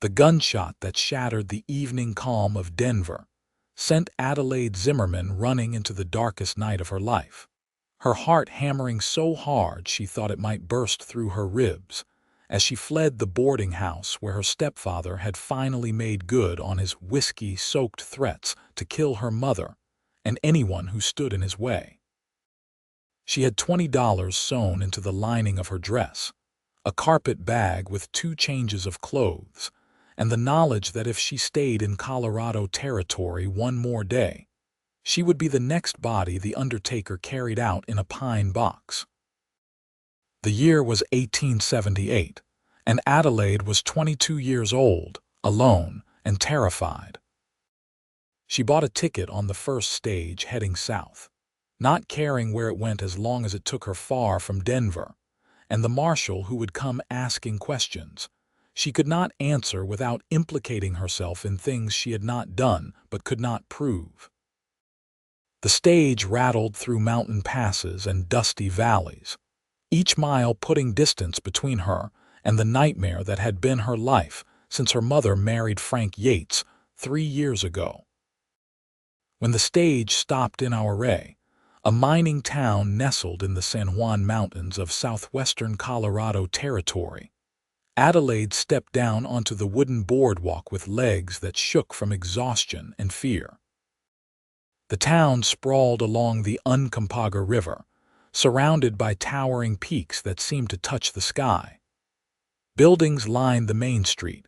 The gunshot that shattered the evening calm of Denver sent Adelaide Zimmerman running into the darkest night of her life, her heart hammering so hard she thought it might burst through her ribs as she fled the boarding house where her stepfather had finally made good on his whiskey-soaked threats to kill her mother and anyone who stood in his way. She had $20 sewn into the lining of her dress, a carpet bag with 2 changes of clothes, and the knowledge that if she stayed in Colorado territory one more day, she would be the next body the undertaker carried out in a pine box. The year was 1878, and Adelaide was 22 years old, alone, and terrified. She bought a ticket on the first stage heading south, not caring where it went as long as it took her far from Denver, and the marshal who would come asking questions she could not answer without implicating herself in things she had not done but could not prove. The stage rattled through mountain passes and dusty valleys, each mile putting distance between her and the nightmare that had been her life since her mother married Frank Yates 3 years ago. When the stage stopped in Ouray, a mining town nestled in the San Juan Mountains of southwestern Colorado territory, Adelaide stepped down onto the wooden boardwalk with legs that shook from exhaustion and fear. The town sprawled along the Uncompahgre River, surrounded by towering peaks that seemed to touch the sky. Buildings lined the main street,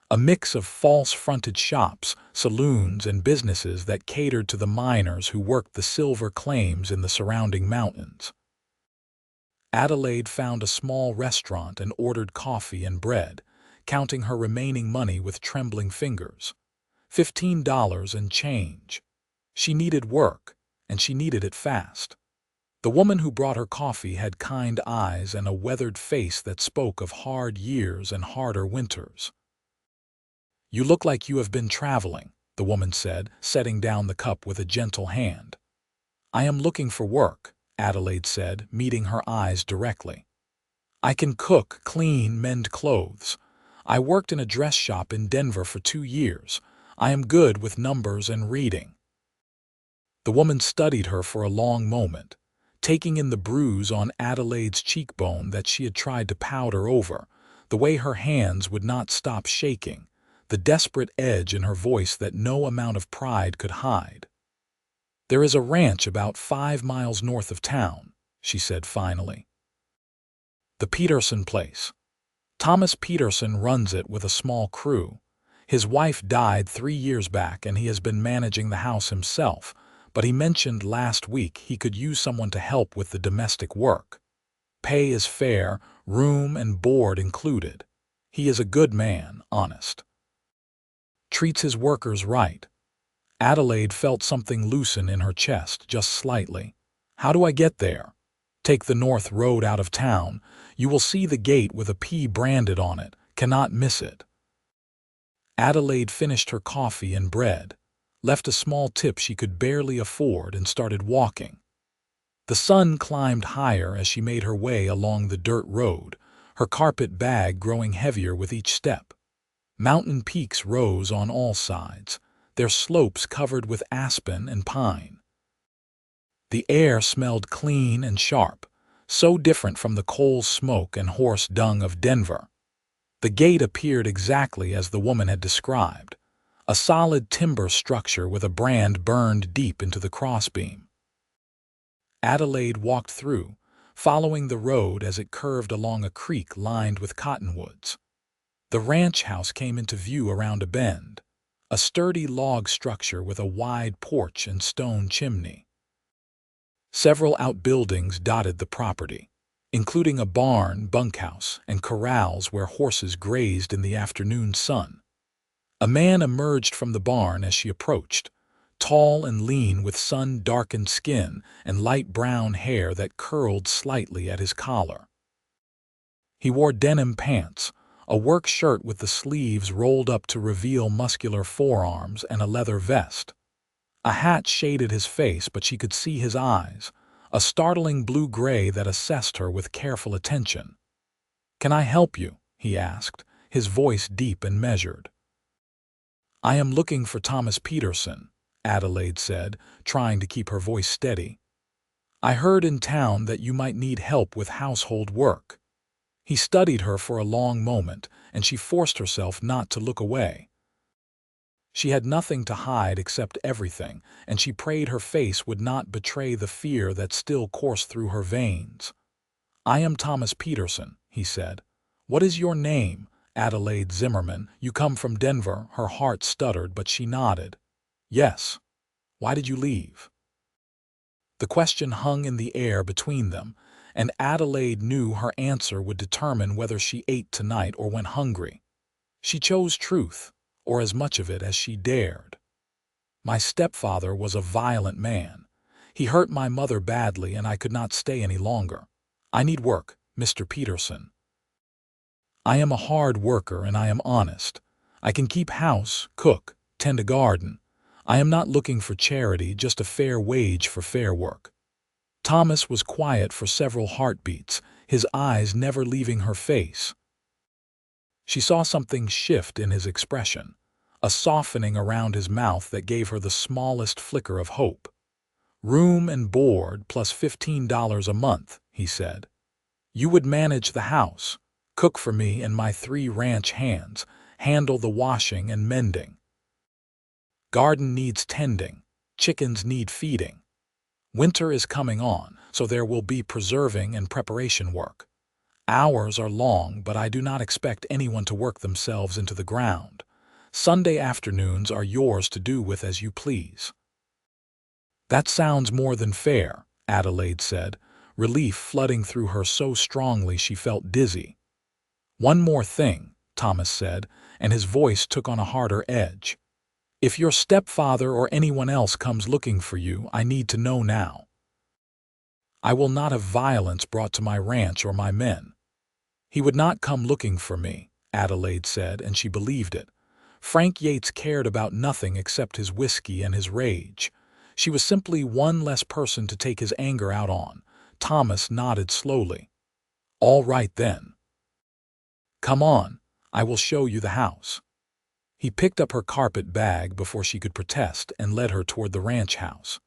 a mix of false-fronted shops, saloons, and businesses that catered to the miners who worked the silver claims in the surrounding mountains. Adelaide found a small restaurant and ordered coffee and bread, counting her remaining money with trembling fingers. $15 and change. She needed work, and she needed it fast. The woman who brought her coffee had kind eyes and a weathered face that spoke of hard years and harder winters. "You look like you have been traveling," the woman said, setting down the cup with a gentle hand. "I am looking for work," Adelaide said, meeting her eyes directly. "I can cook, clean, mend clothes. I worked in a dress shop in Denver for 2 years. I am good with numbers and reading." The woman studied her for a long moment, taking in the bruise on Adelaide's cheekbone that she had tried to powder over, the way her hands would not stop shaking, the desperate edge in her voice that no amount of pride could hide. "There is a ranch about 5 miles north of town," she said finally. "The Petersen place. Thomas Petersen runs it with a small crew. His wife died 3 years back and he has been managing the house himself, but he mentioned last week he could use someone to help with the domestic work. Pay is fair, room and board included. He is a good man, honest. Treats his workers right." Adelaide felt something loosen in her chest, just slightly. "How do I get there?" "Take the north road out of town. You will see the gate with a P branded on it. Cannot miss it." Adelaide finished her coffee and bread, left a small tip she could barely afford, and started walking. The sun climbed higher as she made her way along the dirt road, her carpet bag growing heavier with each step. Mountain peaks rose on all sides, their slopes covered with aspen and pine. The air smelled clean and sharp, so different from the coal smoke and horse dung of Denver. The gate appeared exactly as the woman had described, a solid timber structure with a brand burned deep into the crossbeam. Adelaide walked through, following the road as it curved along a creek lined with cottonwoods. The ranch house came into view around a bend, a sturdy log structure with a wide porch and stone chimney. Several outbuildings dotted the property, including a barn, bunkhouse, and corrals where horses grazed in the afternoon sun. A man emerged from the barn as she approached, tall and lean with sun-darkened skin and light brown hair that curled slightly at his collar. He wore denim pants, a work shirt with the sleeves rolled up to reveal muscular forearms, and a leather vest. A hat shaded his face, but she could see his eyes, a startling blue-gray that assessed her with careful attention. "Can I help you?" he asked, his voice deep and measured. "I am looking for Thomas Petersen," Adelaide said, trying to keep her voice steady. "I heard in town that you might need help with household work." He studied her for a long moment, and she forced herself not to look away. She had nothing to hide except everything, and she prayed her face would not betray the fear that still coursed through her veins. "I am Thomas Petersen," he said. "What is your name?" "Adelaide Zimmerman. You come from Denver." Her heart stuttered, but she nodded. "Yes. Why did you leave?" The question hung in the air between them, and Adelaide knew her answer would determine whether she ate tonight or went hungry. She chose truth, or as much of it as she dared. "My stepfather was a violent man. He hurt my mother badly, and I could not stay any longer. I need work, Mr. Petersen. I am a hard worker and I am honest. I can keep house, cook, tend a garden. I am not looking for charity, just a fair wage for fair work." Thomas was quiet for several heartbeats, his eyes never leaving her face. She saw something shift in his expression, a softening around his mouth that gave her the smallest flicker of hope. "Room and board plus $15 a month," he said. "You would manage the house, cook for me and my 3 ranch hands, handle the washing and mending. Garden needs tending, chickens need feeding. Winter is coming on, so there will be preserving and preparation work. Hours are long, but I do not expect anyone to work themselves into the ground. Sunday afternoons are yours to do with as you please." "That sounds more than fair," Adelaide said, relief flooding through her so strongly she felt dizzy. "One more thing," Thomas said, and his voice took on a harder edge. "If your stepfather or anyone else comes looking for you, I need to know now. I will not have violence brought to my ranch or my men." "He would not come looking for me," Adelaide said, and she believed it. Frank Yates cared about nothing except his whiskey and his rage. She was simply one less person to take his anger out on. Thomas nodded slowly. "All right then. Come on, I will show you the house." He picked up her carpet bag before she could protest and led her toward the ranch house.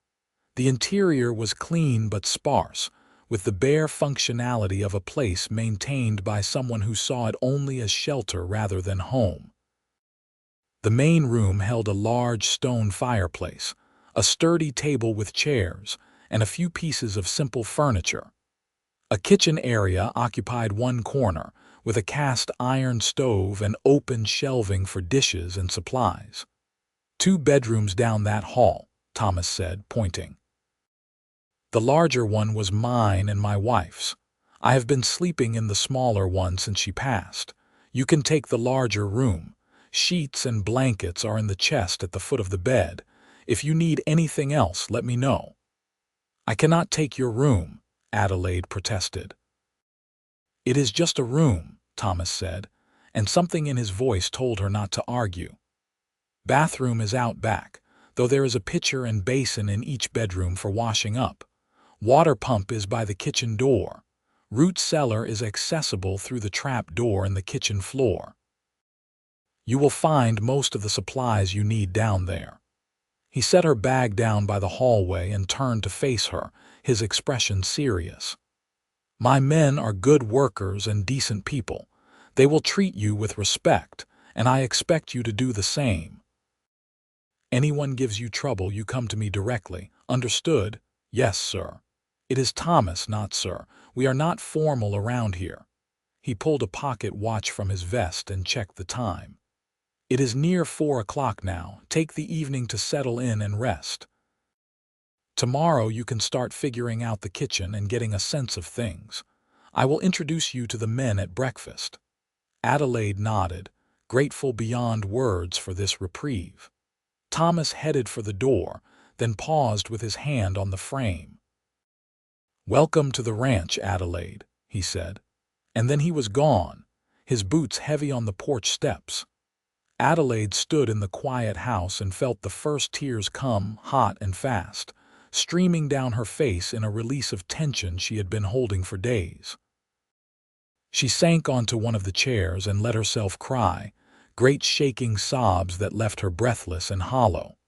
The interior was clean but sparse, with the bare functionality of a place maintained by someone who saw it only as shelter rather than home. The main room held a large stone fireplace, a sturdy table with chairs, and a few pieces of simple furniture. A kitchen area occupied one corner, with a cast iron stove and open shelving for dishes and supplies. "2 bedrooms down that hall," Thomas said, pointing. "The larger one was mine and my wife's. I have been sleeping in the smaller one since she passed. You can take the larger room. Sheets and blankets are in the chest at the foot of the bed. If you need anything else, let me know." "I cannot take your room," Adelaide protested. "It is just a room," Thomas said, and something in his voice told her not to argue. "Bathroom is out back, though there is a pitcher and basin in each bedroom for washing up. Water pump is by the kitchen door. Root cellar is accessible through the trap door in the kitchen floor. You will find most of the supplies you need down there." He set her bag down by the hallway and turned to face her, his expression serious. "My men are good workers and decent people. They will treat you with respect, and I expect you to do the same. Anyone gives you trouble, you come to me directly. Understood?" "Yes, sir." "It is Thomas, not sir. We are not formal around here." He pulled a pocket watch from his vest and checked the time. "It is near 4 o'clock now. Take the evening to settle in and rest. Tomorrow you can start figuring out the kitchen and getting a sense of things. I will introduce you to the men at breakfast." Adelaide nodded, grateful beyond words for this reprieve. Thomas headed for the door, then paused with his hand on the frame. "Welcome to the ranch, Adelaide," he said. And then he was gone, his boots heavy on the porch steps. Adelaide stood in the quiet house and felt the first tears come, hot and fast, streaming down her face in a release of tension she had been holding for days. She sank onto one of the chairs and let herself cry, great shaking sobs that left her breathless and hollow.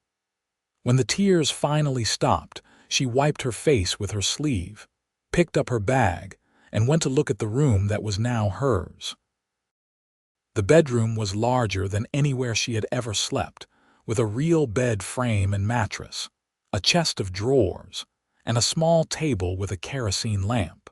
When the tears finally stopped, she wiped her face with her sleeve, picked up her bag, and went to look at the room that was now hers. The bedroom was larger than anywhere she had ever slept, with a real bed frame and mattress, a chest of drawers, and a small table with a kerosene lamp.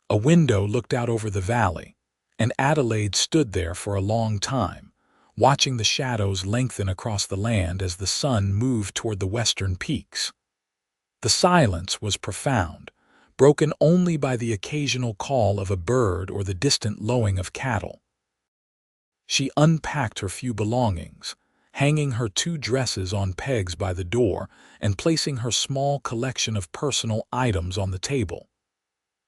A window looked out over the valley, and Adelaide stood there for a long time, watching the shadows lengthen across the land as the sun moved toward the western peaks. The silence was profound, broken only by the occasional call of a bird or the distant lowing of cattle. She unpacked her few belongings, hanging her 2 dresses on pegs by the door and placing her small collection of personal items on the table.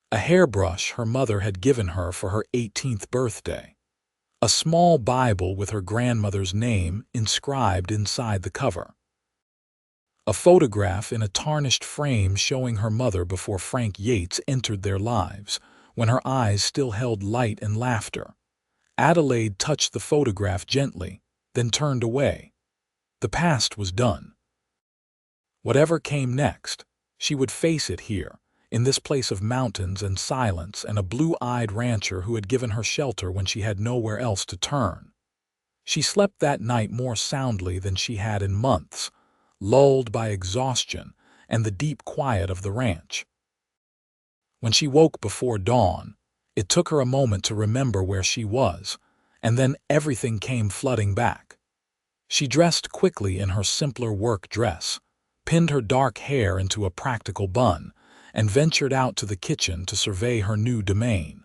A hairbrush her mother had given her for her 18th birthday. A small Bible with her grandmother's name inscribed inside the cover. A photograph in a tarnished frame showing her mother before Frank Yates entered their lives, when her eyes still held light and laughter. Adelaide touched the photograph gently, then turned away. The past was done. Whatever came next, she would face it here, in this place of mountains and silence and a blue-eyed rancher who had given her shelter when she had nowhere else to turn. She slept that night more soundly than she had in months, lulled by exhaustion and the deep quiet of the ranch. When she woke before dawn, it took her a moment to remember where she was, and then everything came flooding back. She dressed quickly in her simpler work dress, pinned her dark hair into a practical bun, and ventured out to the kitchen to survey her new domain.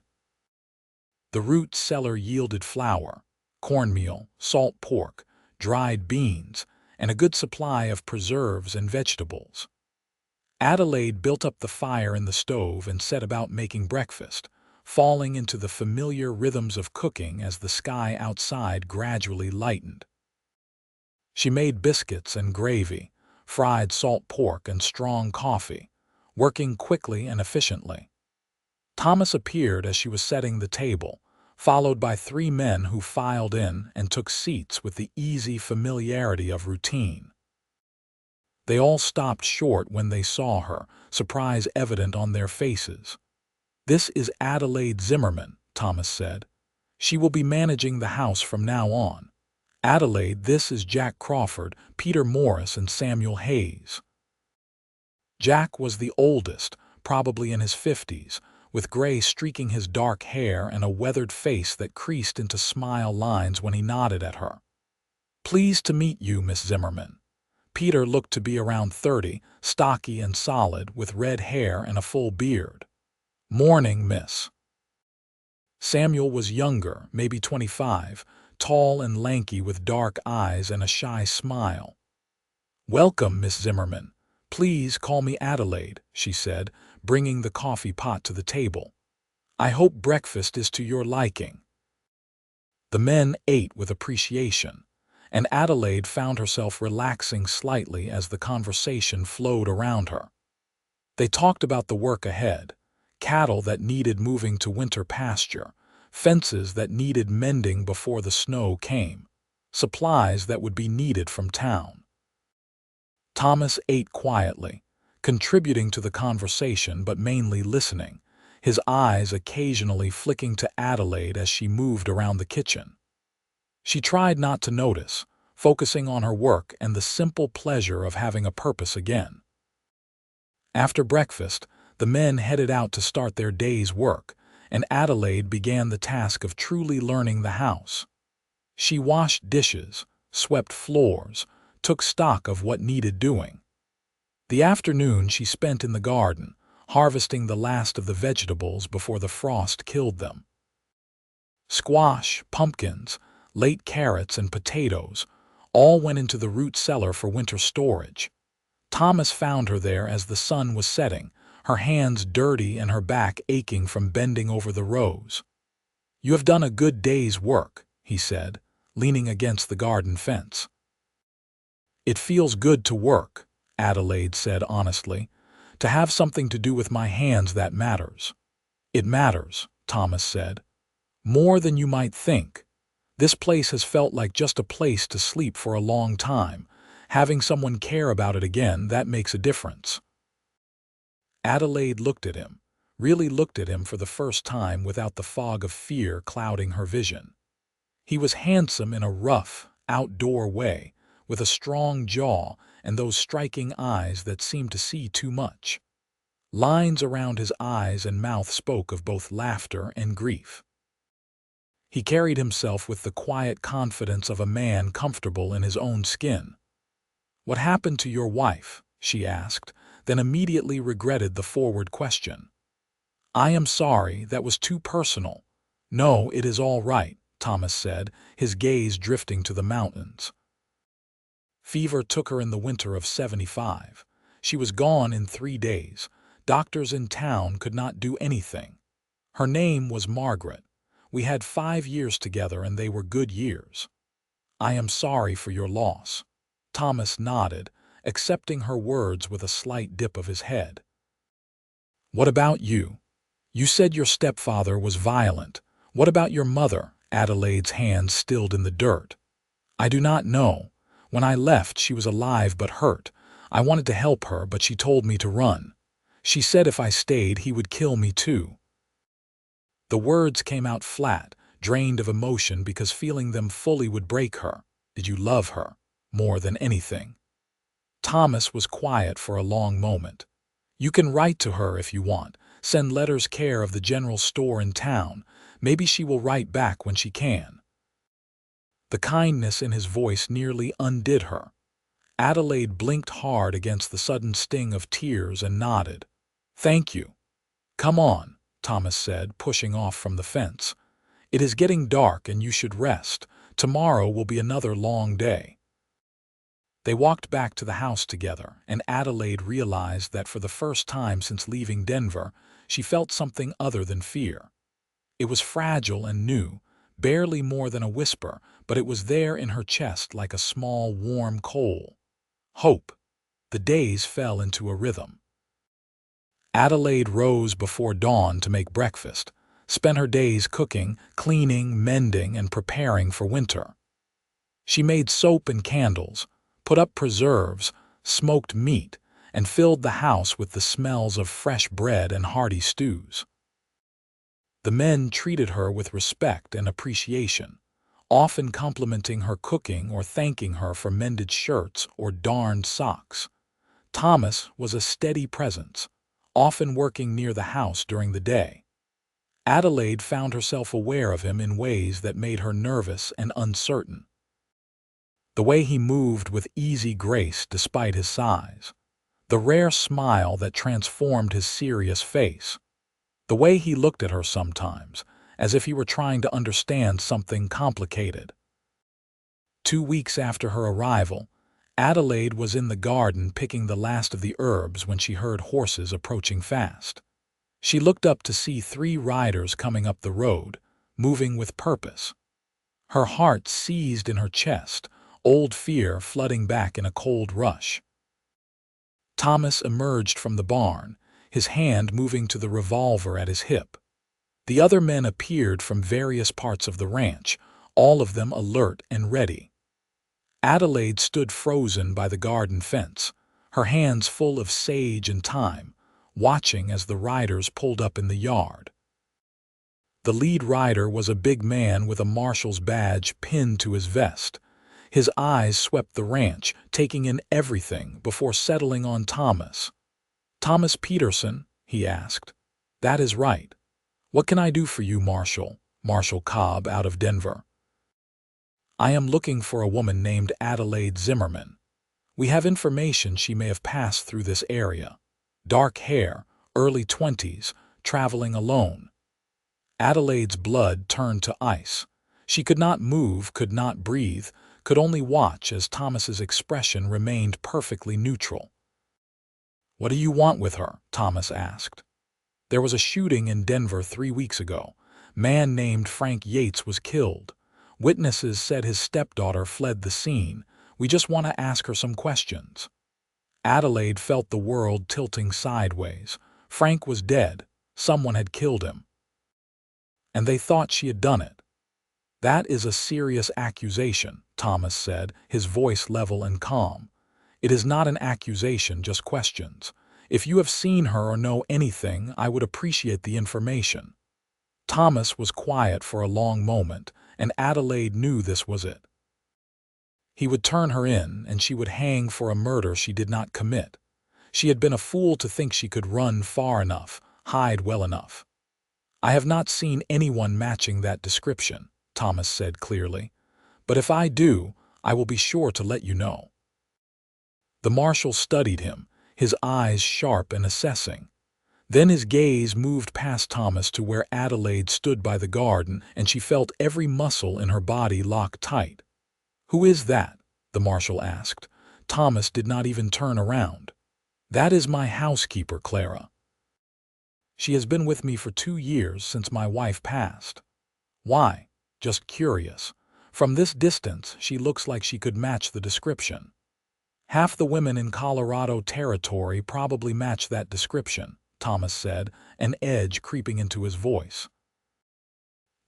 The root cellar yielded flour, cornmeal, salt pork, dried beans, and a good supply of preserves and vegetables. Adelaide built up the fire in the stove and set about making breakfast, falling into the familiar rhythms of cooking as the sky outside gradually lightened. She made biscuits and gravy, fried salt pork and strong coffee, working quickly and efficiently. Thomas appeared as she was setting the table, followed by 3 men who filed in and took seats with the easy familiarity of routine. They all stopped short when they saw her, surprise evident on their faces. "This is Adelaide Zimmerman," Thomas said. "She will be managing the house from now on. Adelaide, this is Jack Crawford, Peter Morris, and Samuel Hayes." Jack was the oldest, probably in his 50s, with gray streaking his dark hair and a weathered face that creased into smile lines when he nodded at her. "Pleased to meet you, Miss Zimmerman." Peter looked to be around 30, stocky and solid, with red hair and a full beard. "Morning, miss." Samuel was younger, maybe 25, tall and lanky with dark eyes and a shy smile. "Welcome, Miss Zimmerman. Please call me Adelaide," she said, bringing the coffee pot to the table. "I hope breakfast is to your liking." The men ate with appreciation, and Adelaide found herself relaxing slightly as the conversation flowed around her. They talked about the work ahead, cattle that needed moving to winter pasture, fences that needed mending before the snow came, supplies that would be needed from town. Thomas ate quietly, contributing to the conversation but mainly listening, his eyes occasionally flicking to Adelaide as she moved around the kitchen. She tried not to notice, focusing on her work and the simple pleasure of having a purpose again. After breakfast, the men headed out to start their day's work, and Adelaide began the task of truly learning the house. She washed dishes, swept floors, took stock of what needed doing. The afternoon she spent in the garden, harvesting the last of the vegetables before the frost killed them. Squash, pumpkins, late carrots, and potatoes all went into the root cellar for winter storage. Thomas found her there as the sun was setting, her hands dirty and her back aching from bending over the rows. "You have done a good day's work," he said, leaning against the garden fence. "It feels good to work," Adelaide said honestly. "To have something to do with my hands that matters." "It matters," Thomas said. "More than you might think. This place has felt like just a place to sleep for a long time. Having someone care about it again, that makes a difference." Adelaide looked at him, really looked at him for the first time without the fog of fear clouding her vision. He was handsome in a rough, outdoor way, with a strong jaw and those striking eyes that seemed to see too much. Lines around his eyes and mouth spoke of both laughter and grief. He carried himself with the quiet confidence of a man comfortable in his own skin. "What happened to your wife?" she asked, then immediately regretted the forward question. "I am sorry, that was too personal." "No, it is all right," Thomas said, his gaze drifting to the mountains. Fever took her in the winter of '75. She was gone in 3 days. Doctors in town could not do anything. Her name was Margaret. We had 5 years together and they were good years. "I am sorry for your loss." Thomas nodded, accepting her words with a slight dip of his head. "What about you? You said your stepfather was violent. What about your mother?" Adelaide's hands stilled in the dirt. "I do not know. When I left, she was alive but hurt. I wanted to help her, but she told me to run. She said if I stayed, he would kill me too." The words came out flat, drained of emotion because feeling them fully would break her. "Did you love her more than anything?" Thomas was quiet for a long moment. "You can write to her if you want. Send letters care of the general store in town. Maybe she will write back when she can." The kindness in his voice nearly undid her. Adelaide blinked hard against the sudden sting of tears and nodded. "Thank you." "Come on," Thomas said, pushing off from the fence. "It is getting dark and you should rest. Tomorrow will be another long day." They walked back to the house together, and Adelaide realized that for the first time since leaving Denver, she felt something other than fear. It was fragile and new, barely more than a whisper, but it was there in her chest like a small, warm coal. Hope. The days fell into a rhythm. Adelaide rose before dawn to make breakfast, spent her days cooking, cleaning, mending, and preparing for winter. She made soap and candles, put up preserves, smoked meat, and filled the house with the smells of fresh bread and hearty stews. The men treated her with respect and appreciation, often complimenting her cooking or thanking her for mended shirts or darned socks. Thomas was a steady presence, often working near the house during the day. Adelaide found herself aware of him in ways that made her nervous and uncertain. The way he moved with easy grace despite his size. The rare smile that transformed his serious face. The way he looked at her sometimes, as if he were trying to understand something complicated. 2 weeks after her arrival, Adelaide was in the garden picking the last of the herbs when she heard horses approaching fast. She looked up to see 3 riders coming up the road, moving with purpose. Her heart seized in her chest, old fear flooding back in a cold rush. Thomas emerged from the barn, his hand moving to the revolver at his hip. The other men appeared from various parts of the ranch, all of them alert and ready. Adelaide stood frozen by the garden fence, her hands full of sage and thyme, watching as the riders pulled up in the yard. The lead rider was a big man with a marshal's badge pinned to his vest. His eyes swept the ranch, taking in everything before settling on Thomas. "Thomas Petersen?" he asked. "That is right. What can I do for you, Marshal?" Marshal Cobb out of Denver. "I am looking for a woman named Adelaide Zimmerman. We have information she may have passed through this area. Dark hair, early 20s, traveling alone." Adelaide's blood turned to ice. She could not move, could not breathe, could only watch as Thomas's expression remained perfectly neutral. "What do you want with her?" Thomas asked. "There was a shooting in Denver 3 weeks ago. Man named Frank Yates was killed. Witnesses said his stepdaughter fled the scene. We just want to ask her some questions." Adelaide felt the world tilting sideways. Frank was dead. Someone had killed him. and they thought she had done it. That is a serious accusation, Thomas said, his voice level and calm. It is not an accusation, just questions. If you have seen her or know anything, I would appreciate the information. Thomas was quiet for a long moment, and Adelaide knew this was it. He would turn her in, and she would hang for a murder she did not commit. She had been a fool to think she could run far enough, hide well enough. I have not seen anyone matching that description, Thomas said clearly. But if I do, I will be sure to let you know. The marshal studied him, his eyes sharp and assessing. Then his gaze moved past Thomas to where Adelaide stood by the garden, and she felt every muscle in her body lock tight. "Who is that?" the marshal asked. Thomas did not even turn around. "That is my housekeeper, Clara. She has been with me for 2 years since my wife passed." "Why?" "Just curious. From this distance, she looks like she could match the description." "Half the women in Colorado Territory probably match that description," Thomas said, an edge creeping into his voice.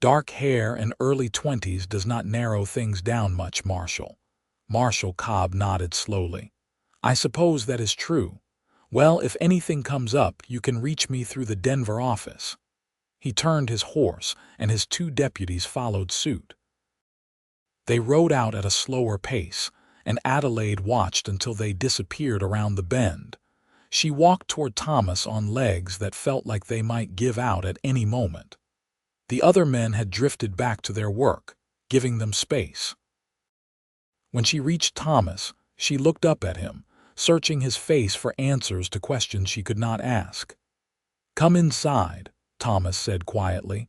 "Dark hair and early 20s does not narrow things down much, Marshal." Marshal Cobb nodded slowly. "I suppose that is true. Well, if anything comes up, you can reach me through the Denver office." He turned his horse, and his 2 deputies followed suit. They rode out at a slower pace, and Adelaide watched until they disappeared around the bend. She walked toward Thomas on legs that felt like they might give out at any moment. The other men had drifted back to their work, giving them space. When she reached Thomas, she looked up at him, searching his face for answers to questions she could not ask. "Come inside," Thomas said quietly.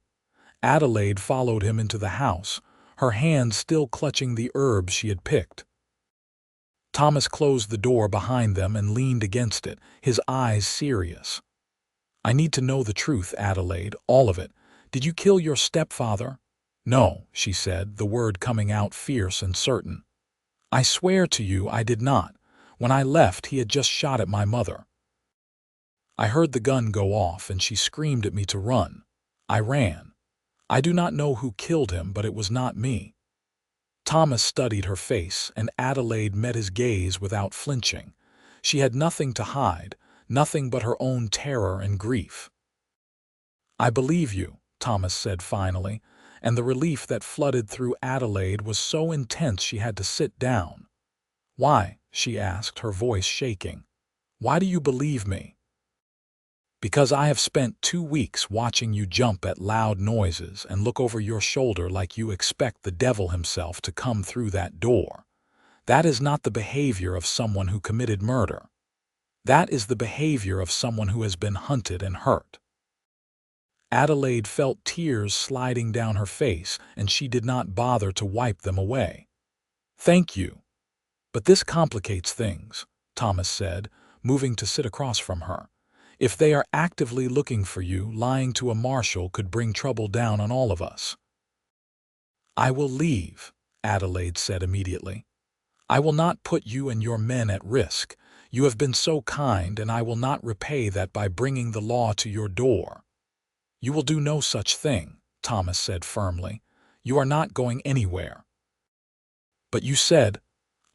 Adelaide followed him into the house, her hand still clutching the herbs she had picked. Thomas closed the door behind them and leaned against it, his eyes serious. "I need to know the truth, Adelaide, all of it. Did you kill your stepfather?" "No," she said, the word coming out fierce and certain. "I swear to you I did not. When I left, he had just shot at my mother. I heard the gun go off, and she screamed at me to run. I ran. I do not know who killed him, but it was not me." Thomas studied her face, and Adelaide met his gaze without flinching. She had nothing to hide, nothing but her own terror and grief. "I believe you," Thomas said finally, and the relief that flooded through Adelaide was so intense she had to sit down. "Why?" she asked, her voice shaking. "Why do you believe me?" "Because I have spent 2 weeks watching you jump at loud noises and look over your shoulder like you expect the devil himself to come through that door. That is not the behavior of someone who committed murder. That is the behavior of someone who has been hunted and hurt." Adelaide felt tears sliding down her face, and she did not bother to wipe them away. "Thank you. But this complicates things," Thomas said, moving to sit across from her. "If they are actively looking for you, lying to a marshal could bring trouble down on all of us." "I will leave," Adelaide said immediately. "I will not put you and your men at risk. You have been so kind, and I will not repay that by bringing the law to your door." "You will do no such thing," Thomas said firmly. "You are not going anywhere." "But you said—"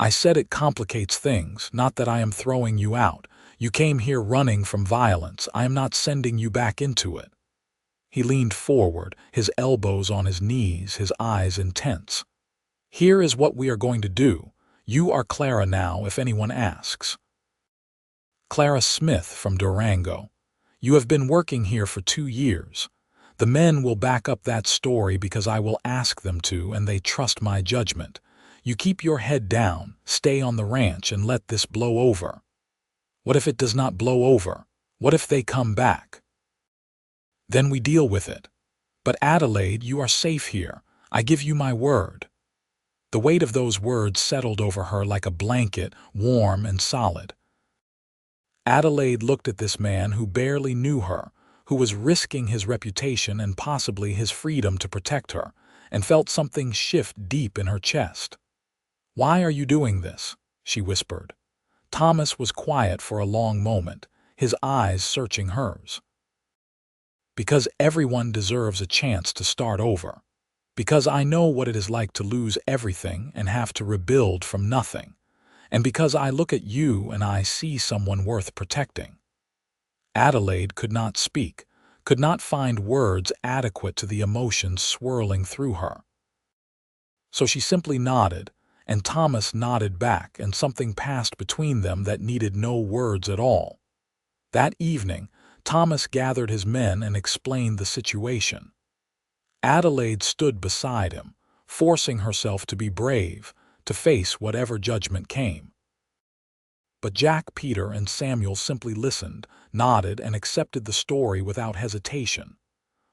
"I said it complicates things, not that I am throwing you out. You came here running from violence. I am not sending you back into it." He leaned forward, his elbows on his knees, his eyes intense. "Here is what we are going to do. You are Clara now, if anyone asks. Clara Smith from Durango. You have been working here for 2 years. The men will back up that story because I will ask them to, and they trust my judgment. You keep your head down, stay on the ranch, and let this blow over." "What if it does not blow over? What if they come back?" "Then we deal with it. But Adelaide, you are safe here. I give you my word." The weight of those words settled over her like a blanket, warm and solid. Adelaide looked at this man who barely knew her, who was risking his reputation and possibly his freedom to protect her, and felt something shift deep in her chest. "Why are you doing this?" she whispered. Thomas was quiet for a long moment, his eyes searching hers. because everyone deserves a chance to start over. Because I know what it is like to lose everything and have to rebuild from nothing. And because I look at you and I see someone worth protecting." Adelaide could not speak, could not find words adequate to the emotions swirling through her. So she simply nodded, and Thomas nodded back, and something passed between them that needed no words at all. That evening, Thomas gathered his men and explained the situation. Adelaide stood beside him, forcing herself to be brave, to face whatever judgment came. But Jack, Peter, and Samuel simply listened, nodded, and accepted the story without hesitation.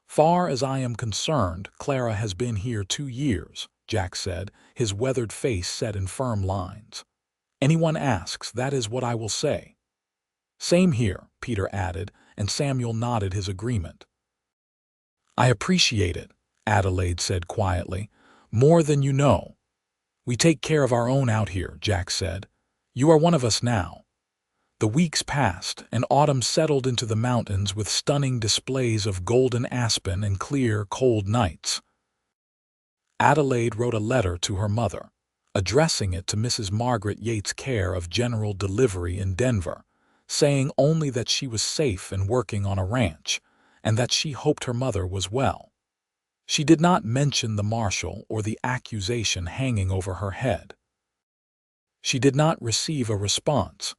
"Far as I am concerned, Clara has been here 2 years," Jack said, his weathered face set in firm lines. "Anyone asks, that is what I will say." "Same here," Peter added, and Samuel nodded his agreement. "I appreciate it," Adelaide said quietly, "more than you know." "We take care of our own out here," Jack said. "You are one of us now." The weeks passed, and autumn settled into the mountains with stunning displays of golden aspen and clear, cold nights. Adelaide wrote a letter to her mother, addressing it to Mrs. Margaret Yates' care of General Delivery in Denver, saying only that she was safe and working on a ranch, and that she hoped her mother was well. She did not mention the marshal or the accusation hanging over her head. She did not receive a response.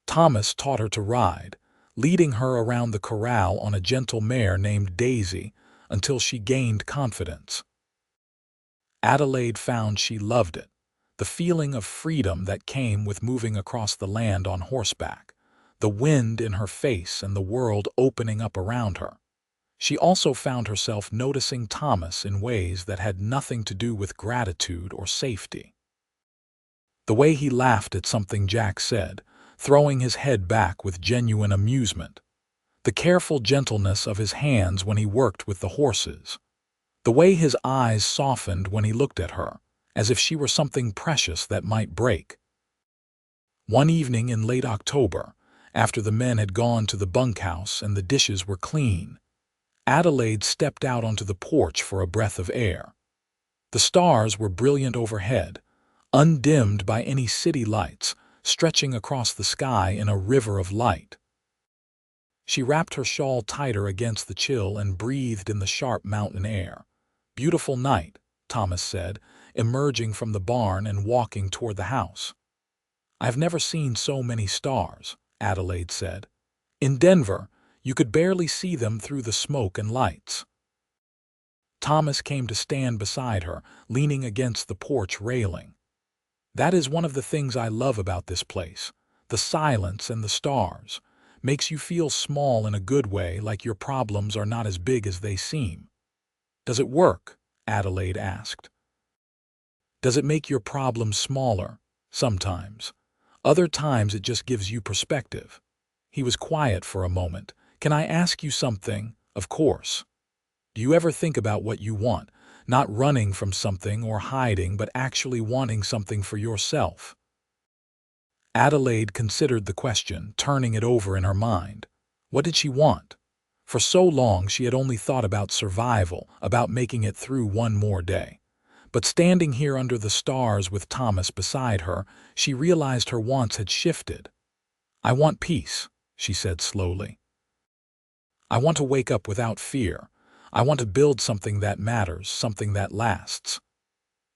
Thomas taught her to ride, leading her around the corral on a gentle mare named Daisy until she gained confidence. Adelaide found she loved it, the feeling of freedom that came with moving across the land on horseback, the wind in her face and the world opening up around her. She also found herself noticing Thomas in ways that had nothing to do with gratitude or safety. The way he laughed at something Jack said, throwing his head back with genuine amusement. The careful gentleness of his hands when he worked with the horses. The way his eyes softened when he looked at her, as if she were something precious that might break. One evening in late October, after the men had gone to the bunkhouse and the dishes were clean, Adelaide stepped out onto the porch for a breath of air. The stars were brilliant overhead, undimmed by any city lights, stretching across the sky in a river of light. She wrapped her shawl tighter against the chill and breathed in the sharp mountain air. "Beautiful night," Thomas said, emerging from the barn and walking toward the house. "I've never seen so many stars," Adelaide said. "In Denver, you could barely see them through the smoke and lights." Thomas came to stand beside her, leaning against the porch railing. "That is one of the things I love about this place. The silence and the stars. Makes you feel small in a good way, like your problems are not as big as they seem." "Does it work?" Adelaide asked. "Does it make your problems smaller? Sometimes. Other times it just gives you perspective." He was quiet for a moment. "Can I ask you something?" "Of course." "Do you ever think about what you want? Not running from something or hiding, but actually wanting something for yourself?" Adelaide considered the question, turning it over in her mind. What did she want? For so long she had only thought about survival, about making it through one more day. But standing here under the stars with Thomas beside her, she realized her wants had shifted. "I want peace," she said slowly. "I want to wake up without fear. I want to build something that matters, something that lasts."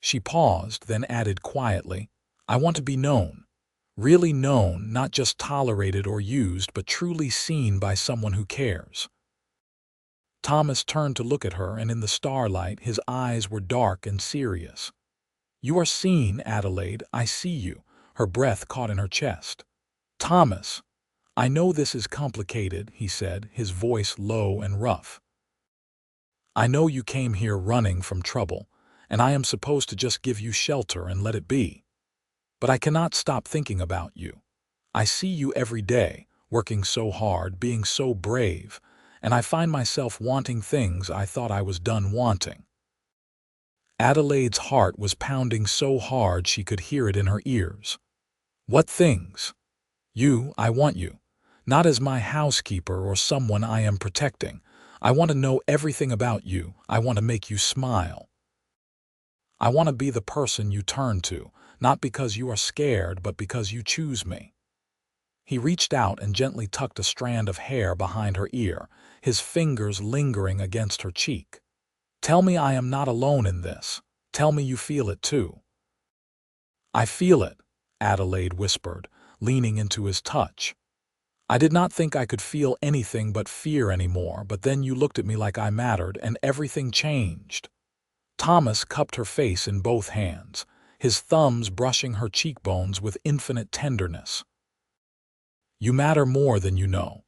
She paused, then added quietly, "I want to be known. Really known, not just tolerated or used, but truly seen by someone who cares." Thomas turned to look at her, and in the starlight his eyes were dark and serious. "You are seen, Adelaide, I see you." Her breath caught in her chest. "Thomas, I know this is complicated," he said, his voice low and rough. "I know you came here running from trouble, and I am supposed to just give you shelter and let it be. But I cannot stop thinking about you. I see you every day, working so hard, being so brave, and I find myself wanting things I thought I was done wanting." Adelaide's heart was pounding so hard she could hear it in her ears. "What things?" "You, I want you. Not as my housekeeper or someone I am protecting. I want to know everything about you. I want to make you smile. I want to be the person you turn to, not because you are scared, but because you choose me." He reached out and gently tucked a strand of hair behind her ear, his fingers lingering against her cheek. "Tell me I am not alone in this. Tell me you feel it too." "I feel it," Adelaide whispered, leaning into his touch. "I did not think I could feel anything but fear anymore, but then you looked at me like I mattered, and everything changed." Thomas cupped her face in both hands, his thumbs brushing her cheekbones with infinite tenderness. "You matter more than you know."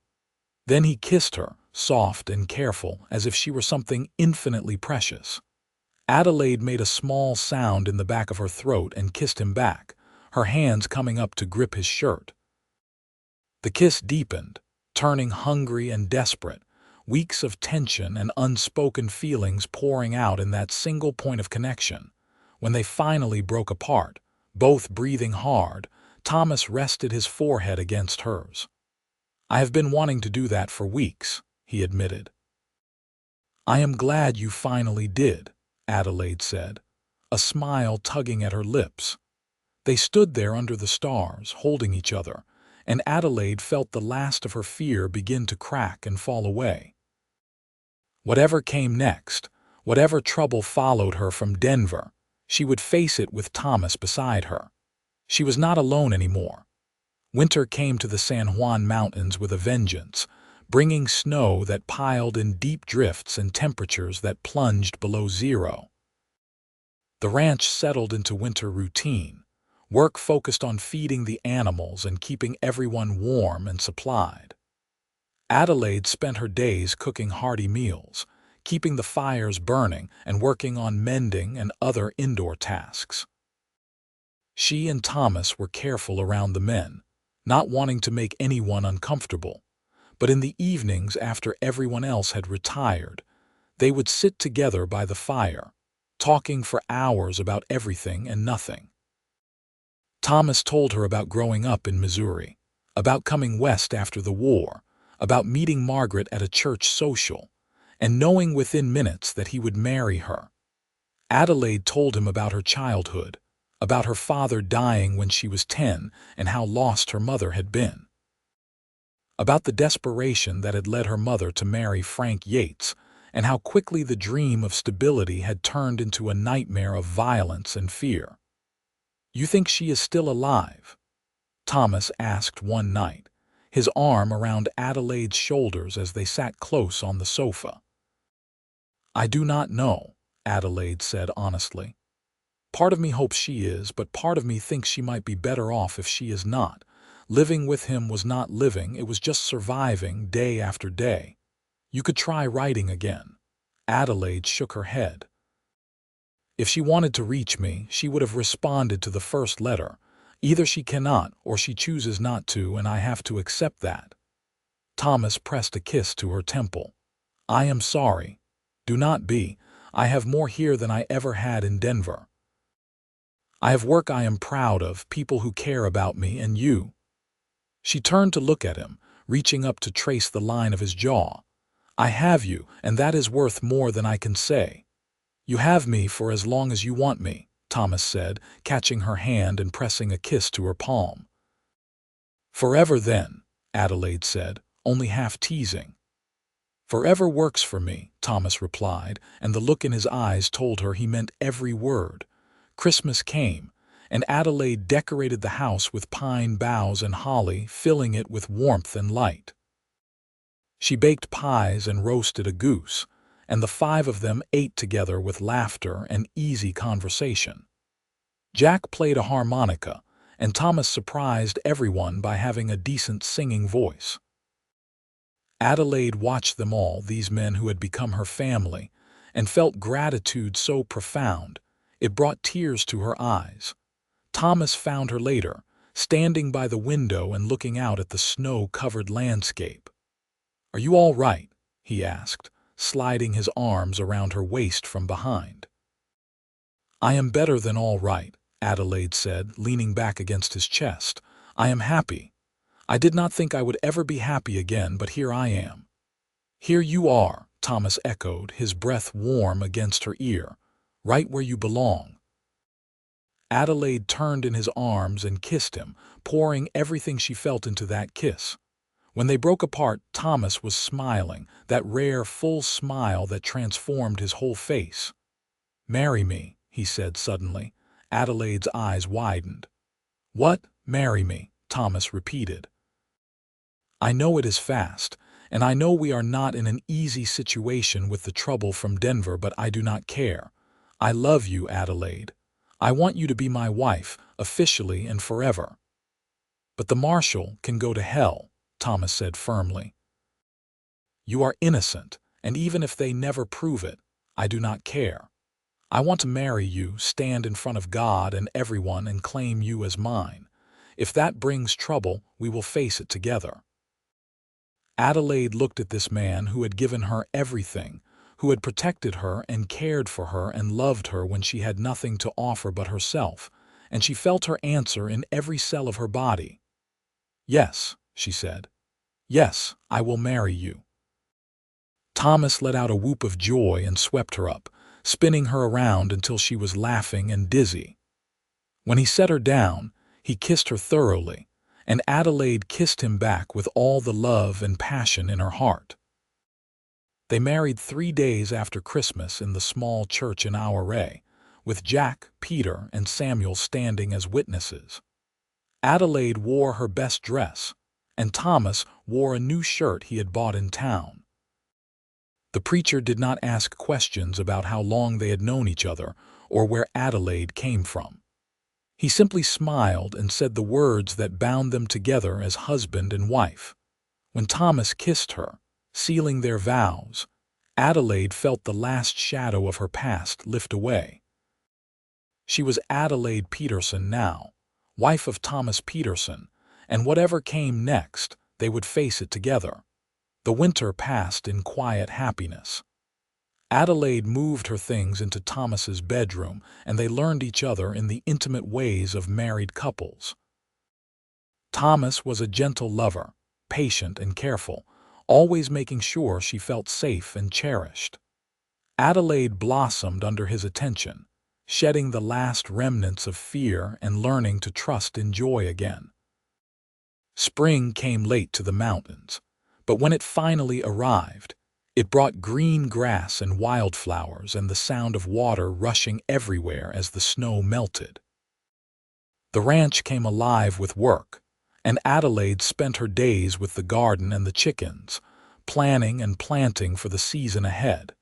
Then he kissed her, soft and careful, as if she were something infinitely precious. Adelaide made a small sound in the back of her throat and kissed him back, her hands coming up to grip his shirt. The kiss deepened, turning hungry and desperate, weeks of tension and unspoken feelings pouring out in that single point of connection. When they finally broke apart, both breathing hard, Thomas rested his forehead against hers. "I have been wanting to do that for weeks," he admitted. "I am glad you finally did," Adelaide said, a smile tugging at her lips. They stood there under the stars, holding each other, and Adelaide felt the last of her fear begin to crack and fall away. Whatever came next, whatever trouble followed her from Denver, she would face it with Thomas beside her. She was not alone anymore. Winter came to the San Juan Mountains with a vengeance, bringing snow that piled in deep drifts and temperatures that plunged below zero. The ranch settled into winter routine. Work focused on feeding the animals and keeping everyone warm and supplied. Adelaide spent her days cooking hearty meals, keeping the fires burning and working on mending and other indoor tasks. She and Thomas were careful around the men, not wanting to make anyone uncomfortable, but in the evenings after everyone else had retired, they would sit together by the fire, talking for hours about everything and nothing. Thomas told her about growing up in Missouri, about coming west after the war, about meeting Margaret at a church social, and knowing within minutes that he would marry her. Adelaide told him about her childhood, about her father dying when she was 10 and how lost her mother had been. About the desperation that had led her mother to marry Frank Yates, and how quickly the dream of stability had turned into a nightmare of violence and fear. "You think she is still alive?" Thomas asked one night, his arm around Adelaide's shoulders as they sat close on the sofa. "I do not know," Adelaide said honestly. "Part of me hopes she is, but part of me thinks she might be better off if she is not. Living with him was not living, it was just surviving day after day. You could try writing again." Adelaide shook her head. "If she wanted to reach me, she would have responded to the first letter. Either she cannot or she chooses not to, and I have to accept that." Thomas pressed a kiss to her temple. "I am sorry. Do not be. I have more here than I ever had in Denver. I have work I am proud of, people who care about me, and you." She turned to look at him, reaching up to trace the line of his jaw. "I have you, and that is worth more than I can say." "You have me for as long as you want me," Thomas said, catching her hand and pressing a kiss to her palm. "Forever then," Adelaide said, only half teasing. "Forever works for me," Thomas replied, and the look in his eyes told her he meant every word. Christmas came, and Adelaide decorated the house with pine boughs and holly, filling it with warmth and light. She baked pies and roasted a goose, and the five of them ate together with laughter and easy conversation. Jack played a harmonica, and Thomas surprised everyone by having a decent singing voice. Adelaide watched them all, these men who had become her family, and felt gratitude so profound, it brought tears to her eyes. Thomas found her later, standing by the window and looking out at the snow-covered landscape. "Are you all right?" he asked, sliding his arms around her waist from behind. "I am better than all right," Adelaide said, leaning back against his chest. "I am happy. I did not think I would ever be happy again, but here I am." "Here you are," Thomas echoed, his breath warm against her ear. "Right where you belong." Adelaide turned in his arms and kissed him, pouring everything she felt into that kiss. When they broke apart, Thomas was smiling, that rare, full smile that transformed his whole face. "Marry me," he said suddenly. Adelaide's eyes widened. "What? Marry me?" Thomas repeated. "I know it is fast, and I know we are not in an easy situation with the trouble from Denver, but I do not care. I love you, Adelaide. I want you to be my wife, officially and forever." "But the marshal can go to hell," Thomas said firmly. "You are innocent, and even if they never prove it, I do not care. I want to marry you, stand in front of God and everyone and claim you as mine. If that brings trouble, we will face it together." Adelaide looked at this man who had given her everything, who had protected her and cared for her and loved her when she had nothing to offer but herself, and she felt her answer in every cell of her body. "Yes," she said. "Yes, I will marry you." Thomas let out a whoop of joy and swept her up, spinning her around until she was laughing and dizzy. When he set her down, he kissed her thoroughly, and Adelaide kissed him back with all the love and passion in her heart. They married 3 days after Christmas in the small church in Auray, with Jack, Peter, and Samuel standing as witnesses. Adelaide wore her best dress, and Thomas wore a new shirt he had bought in town. The preacher did not ask questions about how long they had known each other or where Adelaide came from. He simply smiled and said the words that bound them together as husband and wife. When Thomas kissed her, sealing their vows, Adelaide felt the last shadow of her past lift away. She was Adelaide Petersen now, wife of Thomas Petersen, and whatever came next, they would face it together. The winter passed in quiet happiness. Adelaide moved her things into Thomas's bedroom, and they learned each other in the intimate ways of married couples. Thomas was a gentle lover, patient and careful, always making sure she felt safe and cherished. Adelaide blossomed under his attention, shedding the last remnants of fear and learning to trust in joy again. Spring came late to the mountains, but when it finally arrived, it brought green grass and wildflowers and the sound of water rushing everywhere as the snow melted. The ranch came alive with work, and Adelaide spent her days with the garden and the chickens, planning and planting for the season ahead.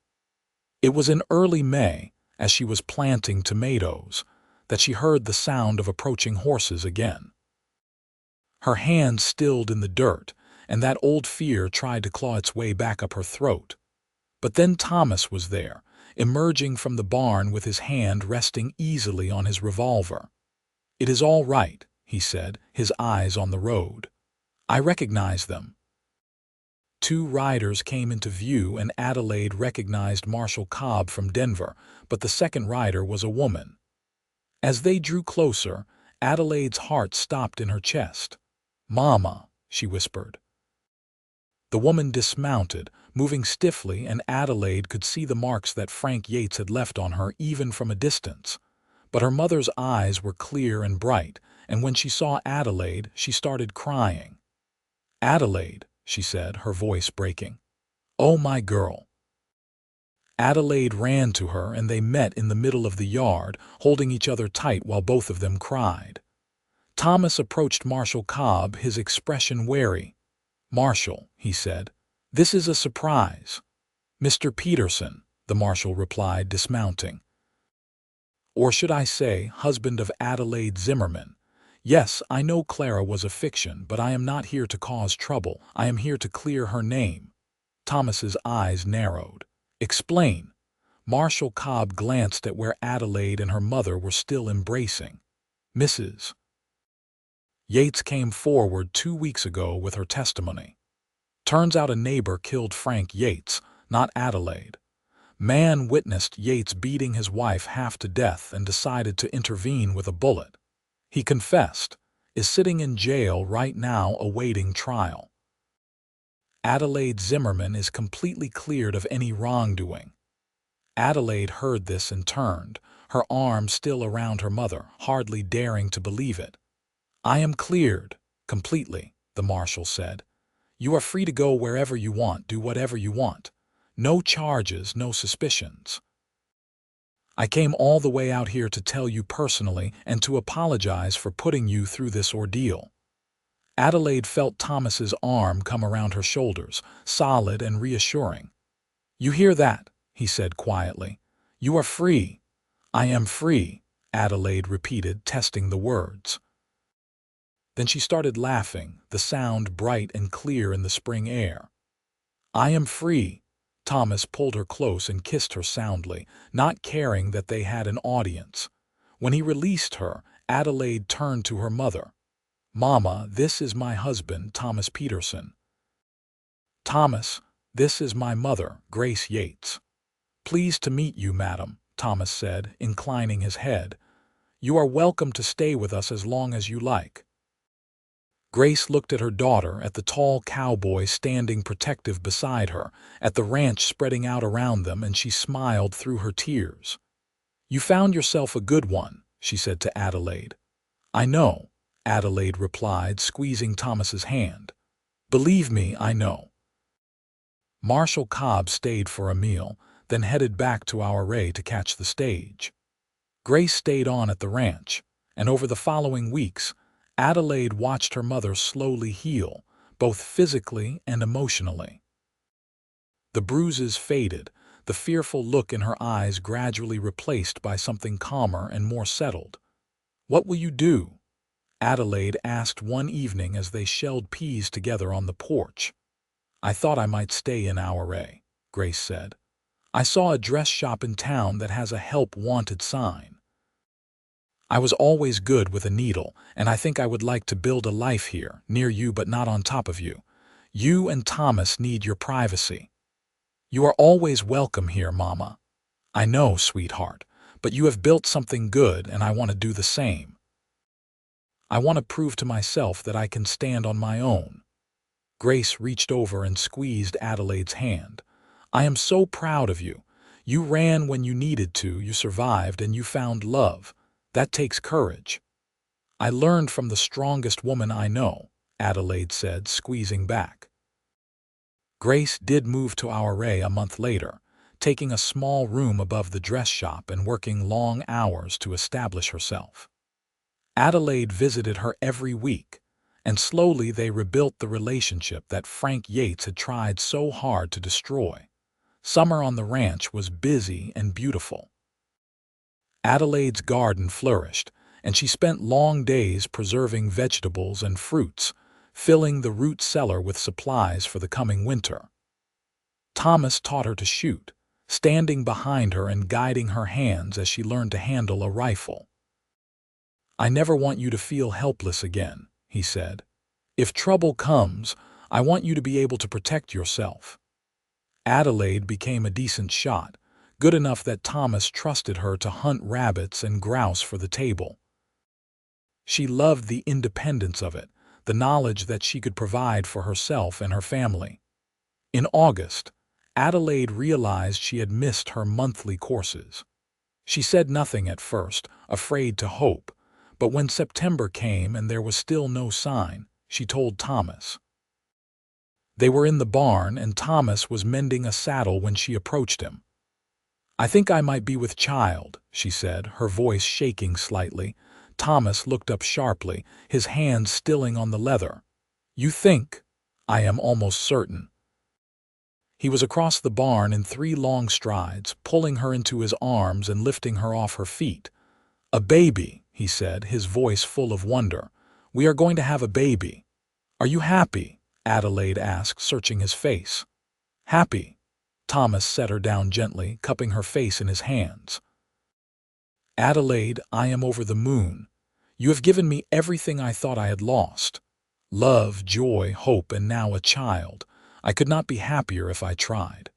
It was in early May, as she was planting tomatoes, that she heard the sound of approaching horses again. Her hands stilled in the dirt, and that old fear tried to claw its way back up her throat. But then Thomas was there, emerging from the barn with his hand resting easily on his revolver. "It is all right," he said, his eyes on the road. "I recognize them." 2 riders came into view, and Adelaide recognized Marshal Cobb from Denver, but the second rider was a woman. As they drew closer, Adelaide's heart stopped in her chest. "Mama," she whispered. The woman dismounted, moving stiffly, and Adelaide could see the marks that Frank Yates had left on her even from a distance. But her mother's eyes were clear and bright, and when she saw Adelaide, she started crying. "Adelaide," she said, her voice breaking. "Oh, my girl." Adelaide ran to her, and they met in the middle of the yard, holding each other tight while both of them cried. Thomas approached Marshal Cobb, his expression wary. "Marshal," he said, "this is a surprise." "Mr. Petersen," the marshal replied, dismounting. "Or should I say, husband of Adelaide Zimmerman. Yes, I know Clara was a fiction, but I am not here to cause trouble. I am here to clear her name." Thomas's eyes narrowed. "Explain." Marshal Cobb glanced at where Adelaide and her mother were still embracing. "Mrs. Yates came forward 2 weeks ago with her testimony. Turns out a neighbor killed Frank Yates, not Adelaide. Man witnessed Yates beating his wife half to death and decided to intervene with a bullet. He confessed, is sitting in jail right now awaiting trial." Adelaide Zimmerman is completely cleared of any wrongdoing." Adelaide heard this and turned, her arm still around her mother, hardly daring to believe it. "I am cleared, completely," the marshal said. "You are free to go wherever you want, do whatever you want. No charges, no suspicions. I came all the way out here to tell you personally and to apologize for putting you through this ordeal." Adelaide felt Thomas's arm come around her shoulders, solid and reassuring. "You hear that?" he said quietly. "You are free." "I am free," Adelaide repeated, testing the words. Then she started laughing, the sound bright and clear in the spring air. "I am free." Thomas pulled her close and kissed her soundly, not caring that they had an audience. When he released her, Adelaide turned to her mother. "Mama, this is my husband, Thomas Petersen." "Thomas, this is my mother, Grace Yates." "Pleased to meet you, madam," Thomas said, inclining his head. "You are welcome to stay with us as long as you like." Grace looked at her daughter, at the tall cowboy standing protective beside her, at the ranch spreading out around them, and she smiled through her tears. "You found yourself a good one," she said to Adelaide. "I know," Adelaide replied, squeezing Thomas's hand. "Believe me, I know." Marshal Cobb stayed for a meal, then headed back to Auray to catch the stage. Grace stayed on at the ranch, and over the following weeks, Adelaide watched her mother slowly heal, both physically and emotionally. The bruises faded, the fearful look in her eyes gradually replaced by something calmer and more settled. "What will you do?" Adelaide asked one evening as they shelled peas together on the porch. "I thought I might stay in Auray," Grace said. "I saw a dress shop in town that has a help wanted sign. I was always good with a needle, and I think I would like to build a life here, near you but not on top of you. You and Thomas need your privacy." "You are always welcome here, Mama." "I know, sweetheart, but you have built something good and I want to do the same. I want to prove to myself that I can stand on my own." Grace reached over and squeezed Adelaide's hand. "I am so proud of you. You ran when you needed to, you survived, and you found love. That takes courage." "I learned from the strongest woman I know," Adelaide said, squeezing back. Grace did move to Auray a month later, taking a small room above the dress shop and working long hours to establish herself. Adelaide visited her every week, and slowly they rebuilt the relationship that Frank Yates had tried so hard to destroy. Summer on the ranch was busy and beautiful. Adelaide's garden flourished, and she spent long days preserving vegetables and fruits, filling the root cellar with supplies for the coming winter. Thomas taught her to shoot, standing behind her and guiding her hands as she learned to handle a rifle. "I never want you to feel helpless again," he said. "If trouble comes, I want you to be able to protect yourself." Adelaide became a decent shot, good enough that Thomas trusted her to hunt rabbits and grouse for the table. She loved the independence of it, the knowledge that she could provide for herself and her family. In August, Adelaide realized she had missed her monthly courses. She said nothing at first, afraid to hope, but when September came and there was still no sign, she told Thomas. They were in the barn and Thomas was mending a saddle when she approached him. "I think I might be with child," she said, her voice shaking slightly. Thomas looked up sharply, his hands stilling on the leather. "You think?" "I am almost certain." He was across the barn in 3 long strides, pulling her into his arms and lifting her off her feet. "A baby," he said, his voice full of wonder. "We are going to have a baby." "Are you happy?" Adelaide asked, searching his face. "Happy." Thomas set her down gently, cupping her face in his hands. "Adelaide, I am over the moon. You have given me everything I thought I had lost. Love, joy, hope, and now a child. I could not be happier if I tried."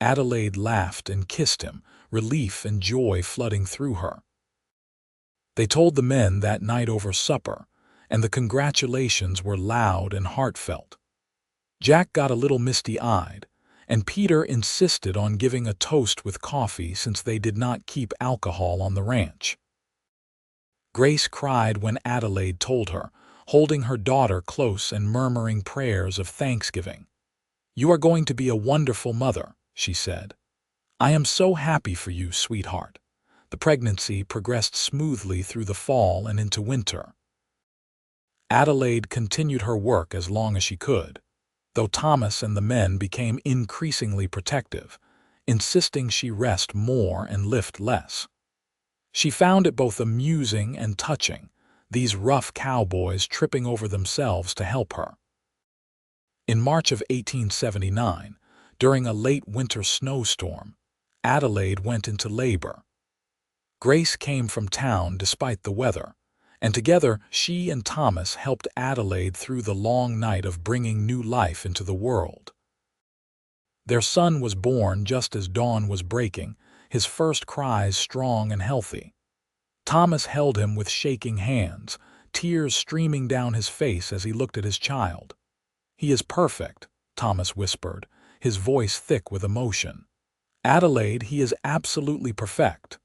Adelaide laughed and kissed him, relief and joy flooding through her. They told the men that night over supper, and the congratulations were loud and heartfelt. Jack got a little misty-eyed, and Peter insisted on giving a toast with coffee since they did not keep alcohol on the ranch. Grace cried when Adelaide told her, holding her daughter close and murmuring prayers of thanksgiving. "You are going to be a wonderful mother," she said. "I am so happy for you, sweetheart." The pregnancy progressed smoothly through the fall and into winter. Adelaide continued her work as long as she could, though Thomas and the men became increasingly protective, insisting she rest more and lift less. She found it both amusing and touching, these rough cowboys tripping over themselves to help her. In March of 1879, during a late winter snowstorm, Adelaide went into labor. Grace came from town despite the weather, and together she and Thomas helped Adelaide through the long night of bringing new life into the world. Their son was born just as dawn was breaking, his first cries strong and healthy. Thomas held him with shaking hands, tears streaming down his face as he looked at his child. "He is perfect," Thomas whispered, his voice thick with emotion. "Adelaide, he is absolutely perfect."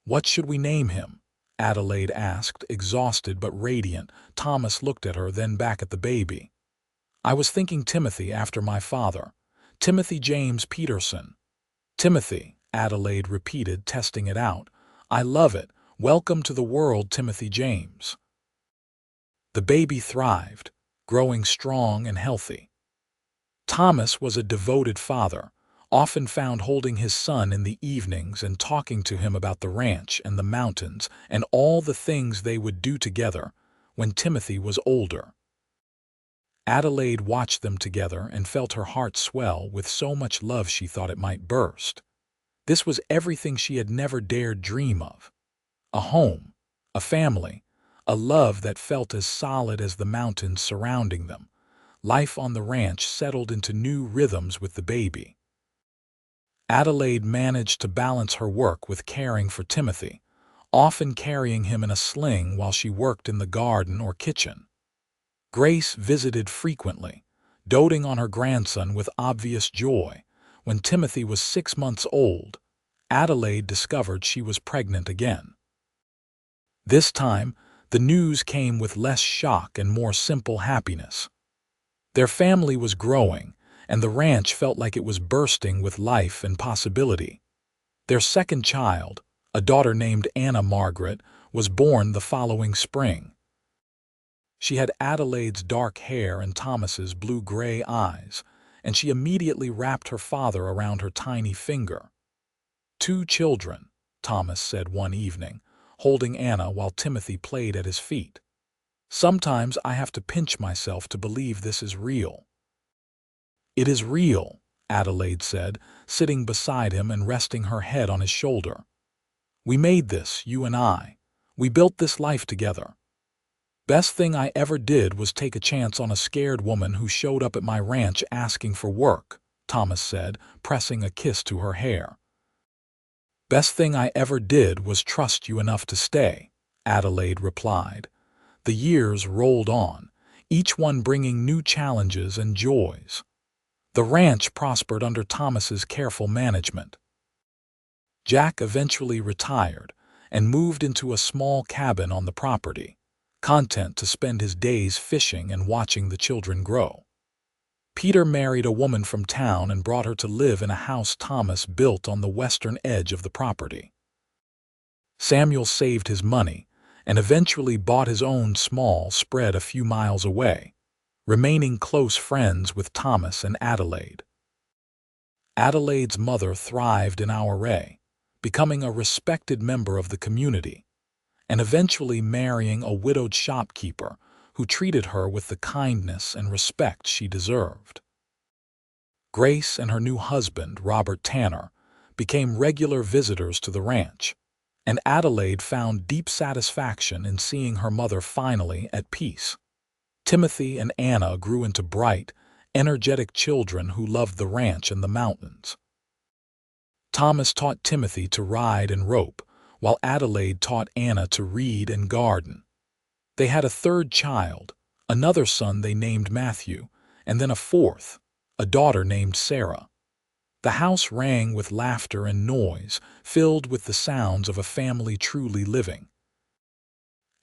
"What should we name him?" Adelaide asked, exhausted but radiant. Thomas looked at her, then back at the baby. "I was thinking Timothy after my father. Timothy James Petersen." "Timothy," Adelaide repeated, testing it out. "I love it. Welcome to the world, Timothy James." The baby thrived, growing strong and healthy. Thomas was a devoted father, often found holding his son in the evenings and talking to him about the ranch and the mountains and all the things they would do together when Timothy was older. Adelaide watched them together and felt her heart swell with so much love she thought it might burst. This was everything she had never dared dream of. A home, a family, a love that felt as solid as the mountains surrounding them. Life on the ranch settled into new rhythms with the baby. Adelaide managed to balance her work with caring for Timothy, often carrying him in a sling while she worked in the garden or kitchen. Grace visited frequently, doting on her grandson with obvious joy. When Timothy was 6 months old, Adelaide discovered she was pregnant again. This time, the news came with less shock and more simple happiness. Their family was growing, and the ranch felt like it was bursting with life and possibility. Their second child, a daughter named Anna Margaret, was born the following spring. She had Adelaide's dark hair and Thomas's blue-gray eyes, and she immediately wrapped her father around her tiny finger. "2 children," Thomas said one evening, holding Anna while Timothy played at his feet. "Sometimes I have to pinch myself to believe this is real." "It is real," Adelaide said, sitting beside him and resting her head on his shoulder. "We made this, you and I. We built this life together. Best thing I ever did was take a chance on a scared woman who showed up at my ranch asking for work," Thomas said, pressing a kiss to her hair. "Best thing I ever did was trust you enough to stay," Adelaide replied. The years rolled on, each one bringing new challenges and joys. The ranch prospered under Thomas's careful management. Jack eventually retired and moved into a small cabin on the property, content to spend his days fishing and watching the children grow. Peter married a woman from town and brought her to live in a house Thomas built on the western edge of the property. Samuel saved his money and eventually bought his own small spread a few miles away, remaining close friends with Thomas and Adelaide. Adelaide's mother thrived in our array, becoming a respected member of the community, and eventually marrying a widowed shopkeeper who treated her with the kindness and respect she deserved. Grace and her new husband, Robert Tanner, became regular visitors to the ranch, and Adelaide found deep satisfaction in seeing her mother finally at peace. Timothy and Anna grew into bright, energetic children who loved the ranch and the mountains. Thomas taught Timothy to ride and rope, while Adelaide taught Anna to read and garden. They had a third child, another son they named Matthew, and then a fourth, a daughter named Sarah. The house rang with laughter and noise, filled with the sounds of a family truly living.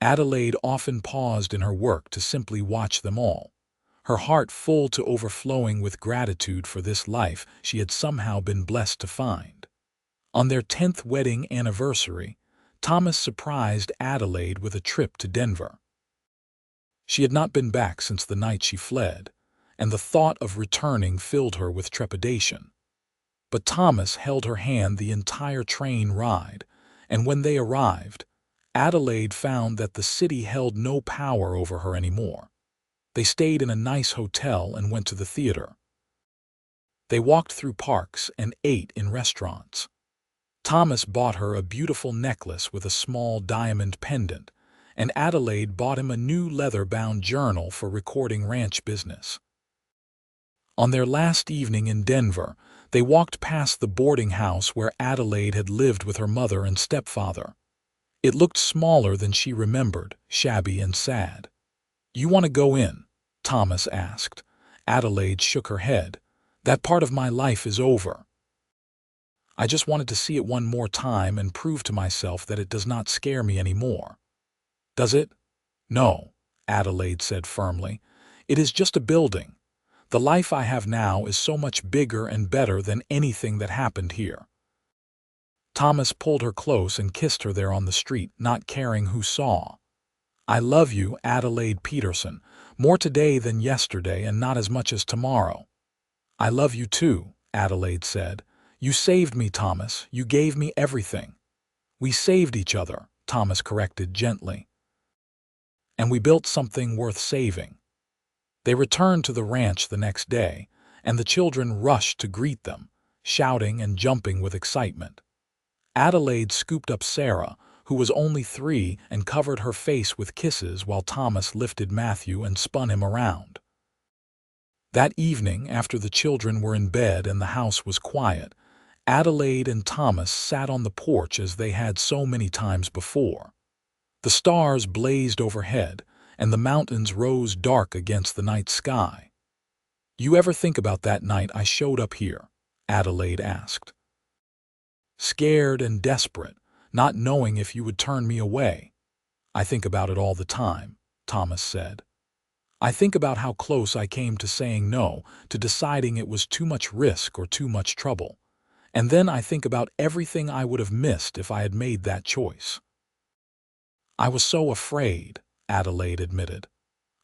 Adelaide often paused in her work to simply watch them all, her heart full to overflowing with gratitude for this life she had somehow been blessed to find. On their 10th wedding anniversary, Thomas surprised Adelaide with a trip to Denver. She had not been back since the night she fled, and the thought of returning filled her with trepidation. But Thomas held her hand the entire train ride, and when they arrived, Adelaide found that the city held no power over her anymore. They stayed in a nice hotel and went to the theater. They walked through parks and ate in restaurants. Thomas bought her a beautiful necklace with a small diamond pendant, and Adelaide bought him a new leather-bound journal for recording ranch business. On their last evening in Denver, they walked past the boarding house where Adelaide had lived with her mother and stepfather. It looked smaller than she remembered, shabby and sad. "You want to go in?" Thomas asked. Adelaide shook her head. "That part of my life is over. I just wanted to see it one more time and prove to myself that it does not scare me anymore." "Does it?" "No," Adelaide said firmly. "It is just a building. The life I have now is so much bigger and better than anything that happened here." Thomas pulled her close and kissed her there on the street, not caring who saw. "I love you, Adelaide Petersen, more today than yesterday and not as much as tomorrow." "I love you too," Adelaide said. "You saved me, Thomas. You gave me everything." "We saved each other," Thomas corrected gently. "And we built something worth saving." They returned to the ranch the next day, and the children rushed to greet them, shouting and jumping with excitement. Adelaide scooped up Sarah, who was only 3, and covered her face with kisses while Thomas lifted Matthew and spun him around. That evening, after the children were in bed and the house was quiet, Adelaide and Thomas sat on the porch as they had so many times before. The stars blazed overhead, and the mountains rose dark against the night sky. "You ever think about that night I showed up here?" Adelaide asked. "Scared and desperate, not knowing if you would turn me away." "I think about it all the time," Thomas said. "I think about how close I came to saying no, to deciding it was too much risk or too much trouble. And then I think about everything I would have missed if I had made that choice." "I was so afraid," Adelaide admitted.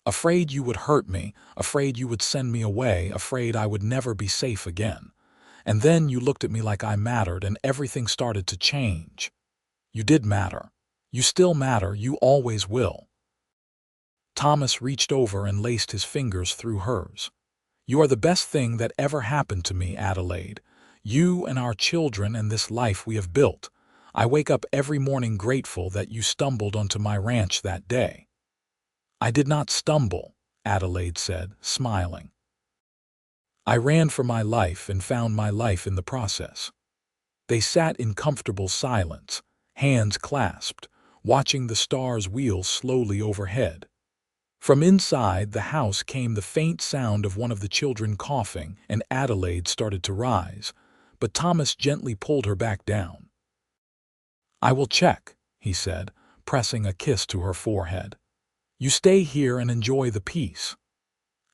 "Afraid you would hurt me, afraid you would send me away, afraid I would never be safe again. And then you looked at me like I mattered and everything started to change. You did matter. You still matter. You always will." Thomas reached over and laced his fingers through hers. "You are the best thing that ever happened to me, Adelaide. You and our children and this life we have built. I wake up every morning grateful that you stumbled onto my ranch that day." "I did not stumble," Adelaide said, smiling. "I ran for my life and found my life in the process." They sat in comfortable silence, hands clasped, watching the stars wheel slowly overhead. From inside the house came the faint sound of one of the children coughing, and Adelaide started to rise, but Thomas gently pulled her back down. "I will check," he said, pressing a kiss to her forehead. "You stay here and enjoy the peace."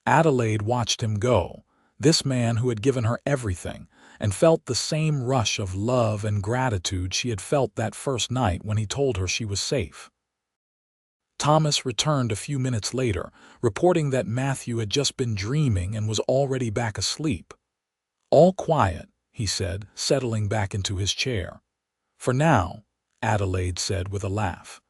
Adelaide watched him go, this man who had given her everything, and felt the same rush of love and gratitude she had felt that first night when he told her she was safe. Thomas returned a few minutes later, reporting that Matthew had just been dreaming and was already back asleep. "All quiet," he said, settling back into his chair. "For now," Adelaide said with a laugh.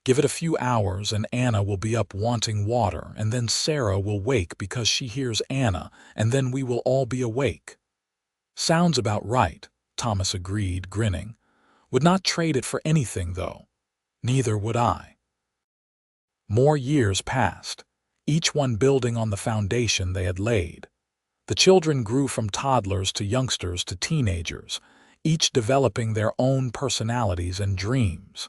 "Give it a few hours and Anna will be up wanting water, and then Sarah will wake because she hears Anna, and then we will all be awake." "Sounds about right," Thomas agreed, grinning. "Would not trade it for anything, though." "Neither would I." More years passed, each one building on the foundation they had laid. The children grew from toddlers to youngsters to teenagers, each developing their own personalities and dreams.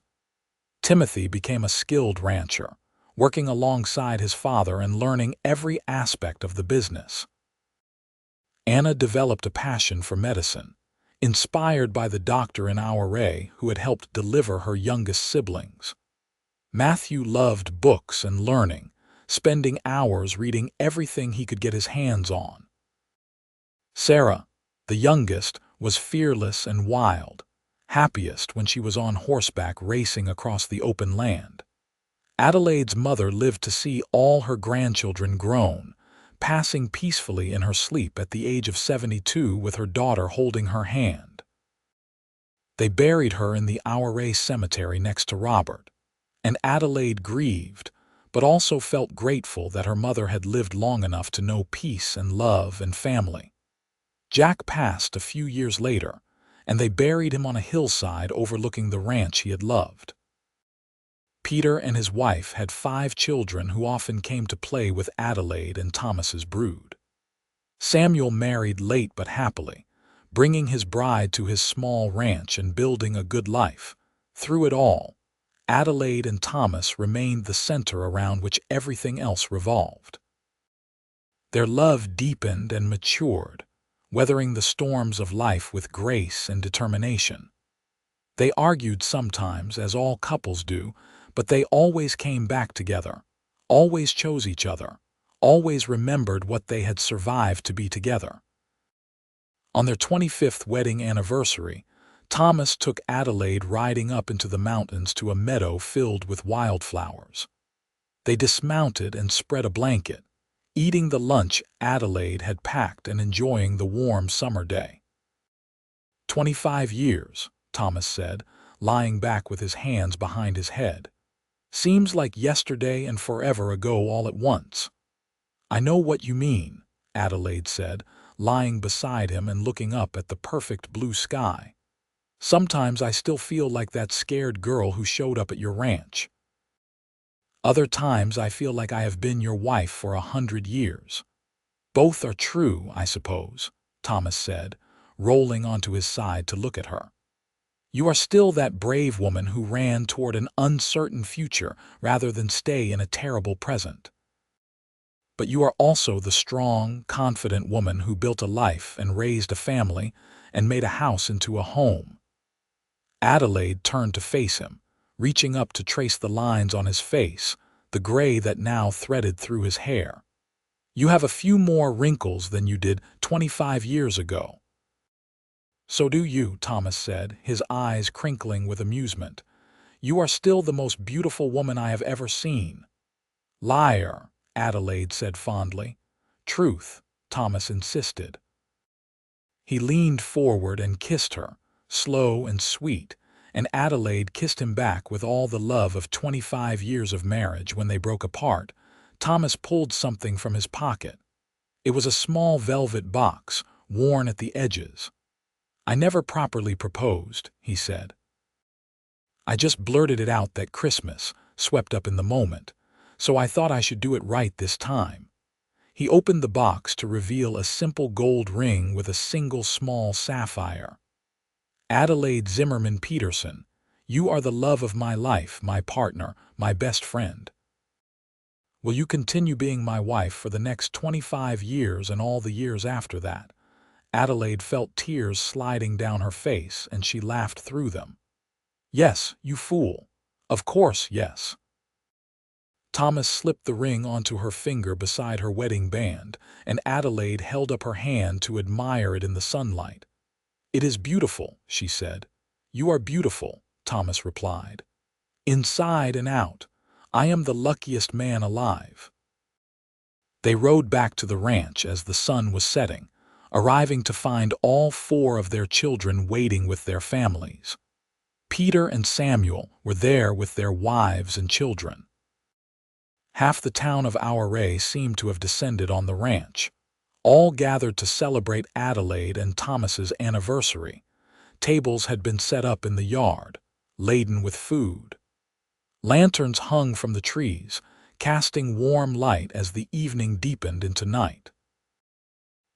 Timothy became a skilled rancher, working alongside his father and learning every aspect of the business. Anna developed a passion for medicine, inspired by the doctor in Auray who had helped deliver her youngest siblings. Matthew loved books and learning, spending hours reading everything he could get his hands on. Sarah, the youngest, was fearless and wild, happiest when she was on horseback racing across the open land. Adelaide's mother lived to see all her grandchildren grown, passing peacefully in her sleep at the age of 72 with her daughter holding her hand. They buried her in the Auray cemetery next to Robert, and Adelaide grieved, but also felt grateful that her mother had lived long enough to know peace and love and family. Jack passed a few years later, and they buried him on a hillside overlooking the ranch he had loved. Peter and his wife had 5 children who often came to play with Adelaide and Thomas's brood. Samuel married late but happily, bringing his bride to his small ranch and building a good life. Through it all, Adelaide and Thomas remained the center around which everything else revolved. Their love deepened and matured, weathering the storms of life with grace and determination. They argued sometimes, as all couples do, but they always came back together, always chose each other, always remembered what they had survived to be together. On their 25th wedding anniversary, Thomas took Adelaide riding up into the mountains to a meadow filled with wildflowers. They dismounted and spread a blanket, eating the lunch Adelaide had packed and enjoying the warm summer day. 25 years, Thomas said, lying back with his hands behind his head. Seems like yesterday and forever ago all at once. I know what you mean, Adelaide said, lying beside him and looking up at the perfect blue sky. Sometimes I still feel like that scared girl who showed up at your ranch. Other times I feel like I have been your wife for 100 years. Both are true, I suppose, Thomas said, rolling onto his side to look at her. You are still that brave woman who ran toward an uncertain future rather than stay in a terrible present. But you are also the strong, confident woman who built a life and raised a family and made a house into a home. Adelaide turned to face him, reaching up to trace the lines on his face, the gray that now threaded through his hair. You have a few more wrinkles than you did 25 years ago. So do you, Thomas said, his eyes crinkling with amusement. You are still the most beautiful woman I have ever seen. Liar, Adelaide said fondly. Truth, Thomas insisted. He leaned forward and kissed her, slow and sweet, and Adelaide kissed him back with all the love of 25 years of marriage. When they broke apart, Thomas pulled something from his pocket. It was a small velvet box, worn at the edges. I never properly proposed, he said. I just blurted it out that Christmas, swept up in the moment, so I thought I should do it right this time. He opened the box to reveal a simple gold ring with a single small sapphire. Adelaide Zimmerman Petersen, you are the love of my life, my partner, my best friend. Will you continue being my wife for the next 25 years and all the years after that? Adelaide felt tears sliding down her face, and she laughed through them. Yes, you fool. Of course, yes. Thomas slipped the ring onto her finger beside her wedding band, and Adelaide held up her hand to admire it in the sunlight. It is beautiful, she said. You are beautiful, Thomas replied. Inside and out, I am the luckiest man alive. They rode back to the ranch as the sun was setting, arriving to find all 4 of their children waiting with their families. Peter and Samuel were there with their wives and children. Half the town of Auray seemed to have descended on the ranch, all gathered to celebrate Adelaide and Thomas's anniversary. Tables had been set up in the yard, laden with food. Lanterns hung from the trees, casting warm light as the evening deepened into night.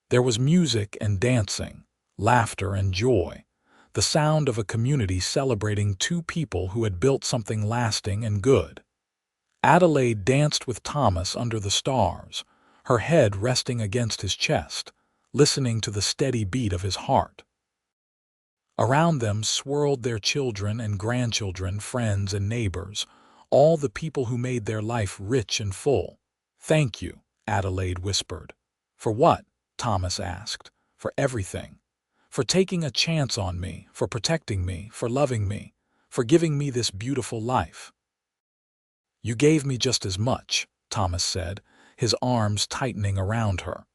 There was music and dancing, laughter and joy, the sound of a community celebrating 2 people who had built something lasting and good. Adelaide danced with Thomas under the stars, her head resting against his chest, listening to the steady beat of his heart. Around them swirled their children and grandchildren, friends and neighbors, all the people who made their life rich and full. "Thank you," Adelaide whispered. "For what?" Thomas asked. "For everything. For taking a chance on me, for protecting me, for loving me, for giving me this beautiful life." "You gave me just as much," Thomas said, his arms tightening around her.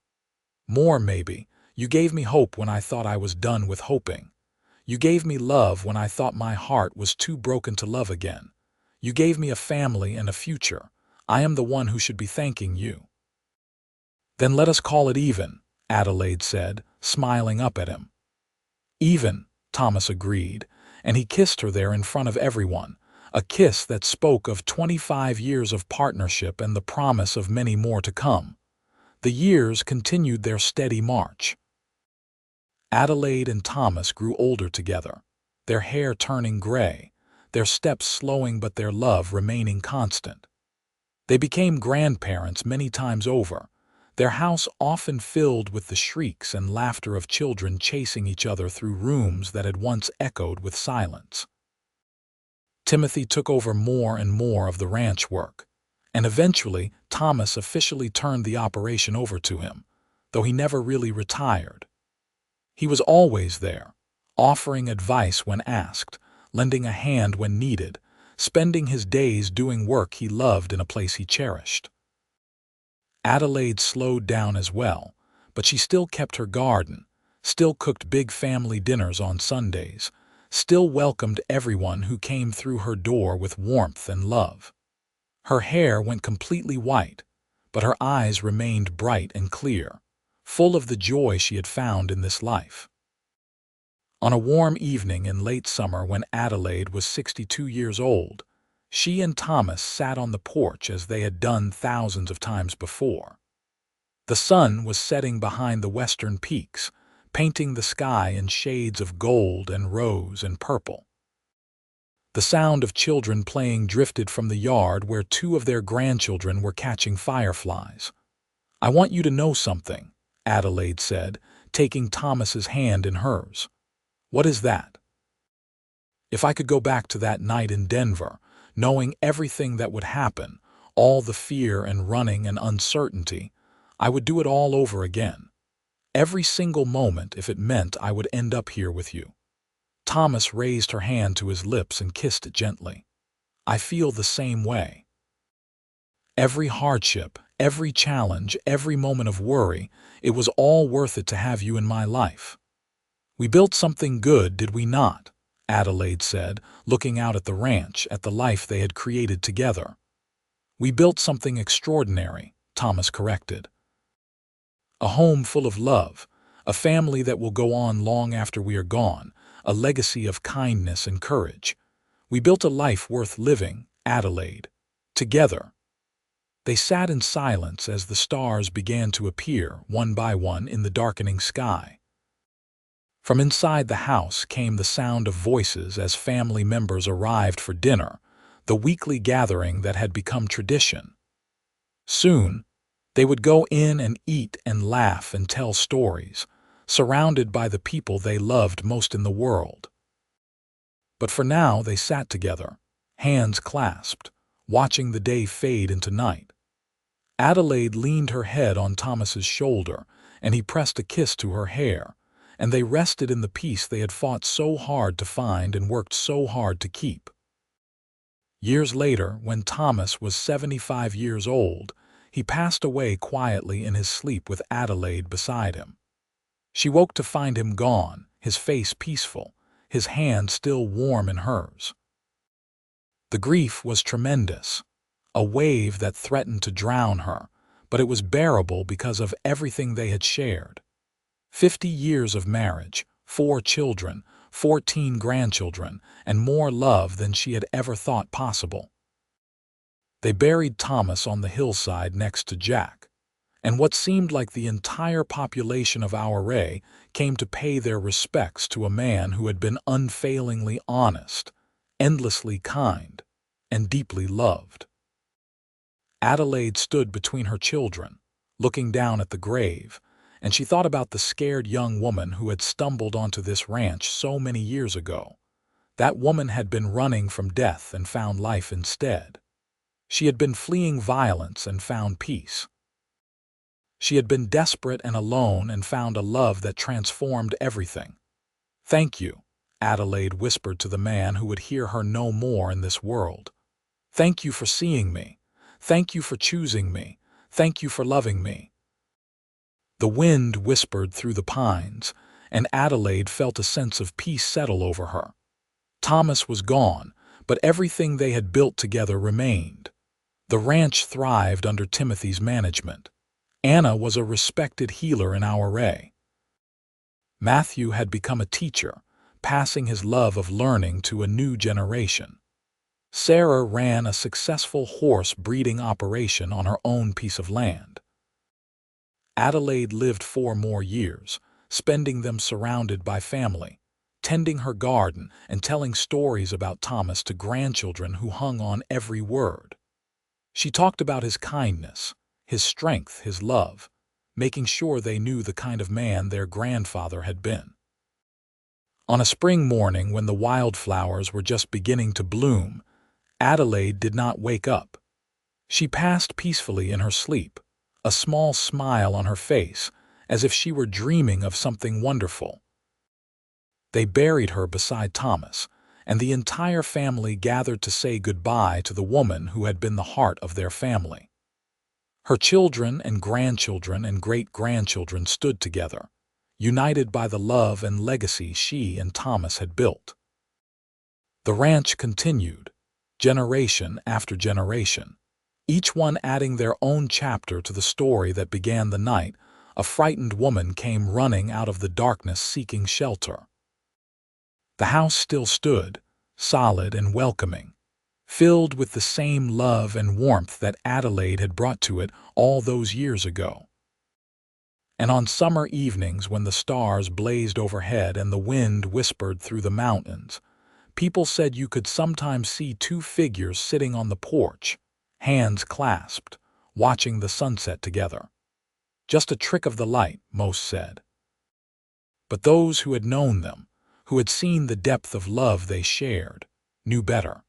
"More, maybe. You gave me hope when I thought I was done with hoping. You gave me love when I thought my heart was too broken to love again. You gave me a family and a future. I am the one who should be thanking you." "Then let us call it even," Adelaide said, smiling up at him. "Even," Thomas agreed, and he kissed her there in front of everyone, a kiss that spoke of 25 years of partnership and the promise of many more to come. The years continued their steady march. Adelaide and Thomas grew older together, their hair turning gray, their steps slowing but their love remaining constant. They became grandparents many times over, their house often filled with the shrieks and laughter of children chasing each other through rooms that had once echoed with silence. Timothy took over more and more of the ranch work, and eventually Thomas officially turned the operation over to him, though he never really retired. He was always there, offering advice when asked, lending a hand when needed, spending his days doing work he loved in a place he cherished. Adelaide slowed down as well, but she still kept her garden, still cooked big family dinners on Sundays, still welcomed everyone who came through her door with warmth and love. Her hair went completely white, but her eyes remained bright and clear, full of the joy she had found in this life. On a warm evening in late summer when Adelaide was 62 years old, she and Thomas sat on the porch as they had done thousands of times before. The sun was setting behind the western peaks, painting the sky in shades of gold and rose and purple. The sound of children playing drifted from the yard where two of their grandchildren were catching fireflies. "I want you to know something," Adelaide said, taking Thomas's hand in hers. "What is that?" "If I could go back to that night in Denver, knowing everything that would happen, all the fear and running and uncertainty, I would do it all over again. Every single moment if it meant I would end up here with you." Thomas raised her hand to his lips and kissed it gently. "I feel the same way. Every hardship, every challenge, every moment of worry, it was all worth it to have you in my life." "We built something good, did we not?" Adelaide said, looking out at the ranch, at the life they had created together. "We built something extraordinary," Thomas corrected. "A home full of love, a family that will go on long after we are gone, a legacy of kindness and courage. We built a life worth living, Adelaide. Together." They sat in silence as the stars began to appear, one by one, in the darkening sky. From inside the house came the sound of voices as family members arrived for dinner, the weekly gathering that had become tradition. Soon, they would go in and eat and laugh and tell stories, surrounded by the people they loved most in the world. But for now they sat together, hands clasped, watching the day fade into night. Adelaide leaned her head on Thomas's shoulder, and he pressed a kiss to her hair, and they rested in the peace they had fought so hard to find and worked so hard to keep. Years later, when Thomas was 75 years old, he passed away quietly in his sleep with Adelaide beside him. She woke to find him gone, his face peaceful, his hand still warm in hers. The grief was tremendous, a wave that threatened to drown her, but it was bearable because of everything they had shared. 50 years of marriage, 4 children, 14 grandchildren, and more love than she had ever thought possible. They buried Thomas on the hillside next to Jack, and what seemed like the entire population of our array came to pay their respects to a man who had been unfailingly honest, endlessly kind, and deeply loved. Adelaide stood between her children, looking down at the grave, and she thought about the scared young woman who had stumbled onto this ranch so many years ago. That woman had been running from death and found life instead. She had been fleeing violence and found peace. She had been desperate and alone and found a love that transformed everything. "Thank you," Adelaide whispered to the man who would hear her no more in this world. "Thank you for seeing me. Thank you for choosing me. Thank you for loving me." The wind whispered through the pines, and Adelaide felt a sense of peace settle over her. Thomas was gone, but everything they had built together remained. The ranch thrived under Timothy's management. Anna was a respected healer in our array. Matthew had become a teacher, passing his love of learning to a new generation. Sarah ran a successful horse breeding operation on her own piece of land. Adelaide lived 4 more years, spending them surrounded by family, tending her garden and telling stories about Thomas to grandchildren who hung on every word. She talked about his kindness, his strength, his love, making sure they knew the kind of man their grandfather had been. On a spring morning when the wildflowers were just beginning to bloom, Adelaide did not wake up. She passed peacefully in her sleep, a small smile on her face, as if she were dreaming of something wonderful. They buried her beside Thomas, and the entire family gathered to say goodbye to the woman who had been the heart of their family. Her children and grandchildren and great-grandchildren stood together, united by the love and legacy she and Thomas had built. The ranch continued, generation after generation, each one adding their own chapter to the story that began the night a frightened woman came running out of the darkness seeking shelter. The house still stood, solid and welcoming, filled with the same love and warmth that Adelaide had brought to it all those years ago. And on summer evenings when the stars blazed overhead and the wind whispered through the mountains, people said you could sometimes see 2 figures sitting on the porch, hands clasped, watching the sunset together. Just a trick of the light, most said. But those who had known them, who had seen the depth of love they shared, knew better.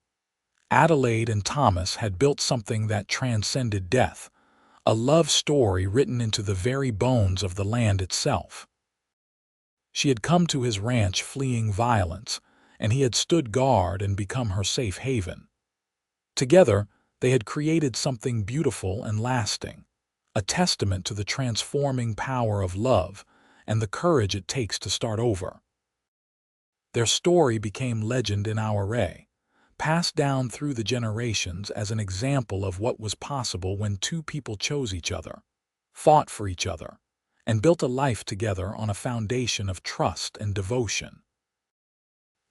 Adelaide and Thomas had built something that transcended death, a love story written into the very bones of the land itself. She had come to his ranch fleeing violence, and he had stood guard and become her safe haven. Together, they had created something beautiful and lasting, a testament to the transforming power of love and the courage it takes to start over. Their story became legend in our array, passed down through the generations as an example of what was possible when 2 people chose each other, fought for each other, and built a life together on a foundation of trust and devotion.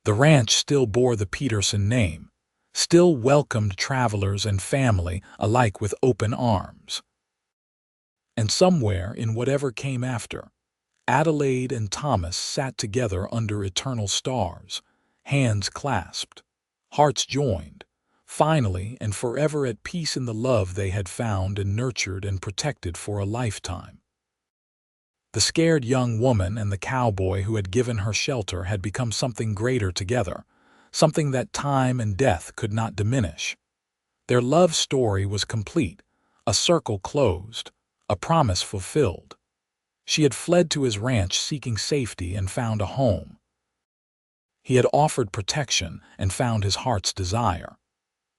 The ranch still bore the Petersen name, still welcomed travelers and family alike with open arms. And somewhere in whatever came after, Adelaide and Thomas sat together under eternal stars, hands clasped, hearts joined, finally and forever at peace in the love they had found and nurtured and protected for a lifetime. The scared young woman and the cowboy who had given her shelter had become something greater together, something that time and death could not diminish. Their love story was complete, a circle closed, a promise fulfilled. She had fled to his ranch seeking safety and found a home. He had offered protection and found his heart's desire.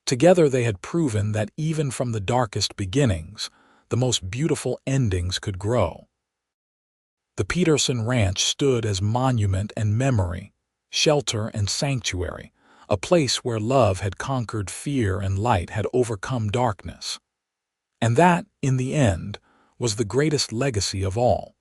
Together they had proven that even from the darkest beginnings, the most beautiful endings could grow. The Petersen Ranch stood as monument and memory, shelter and sanctuary, a place where love had conquered fear and light had overcome darkness. And that, in the end, was the greatest legacy of all.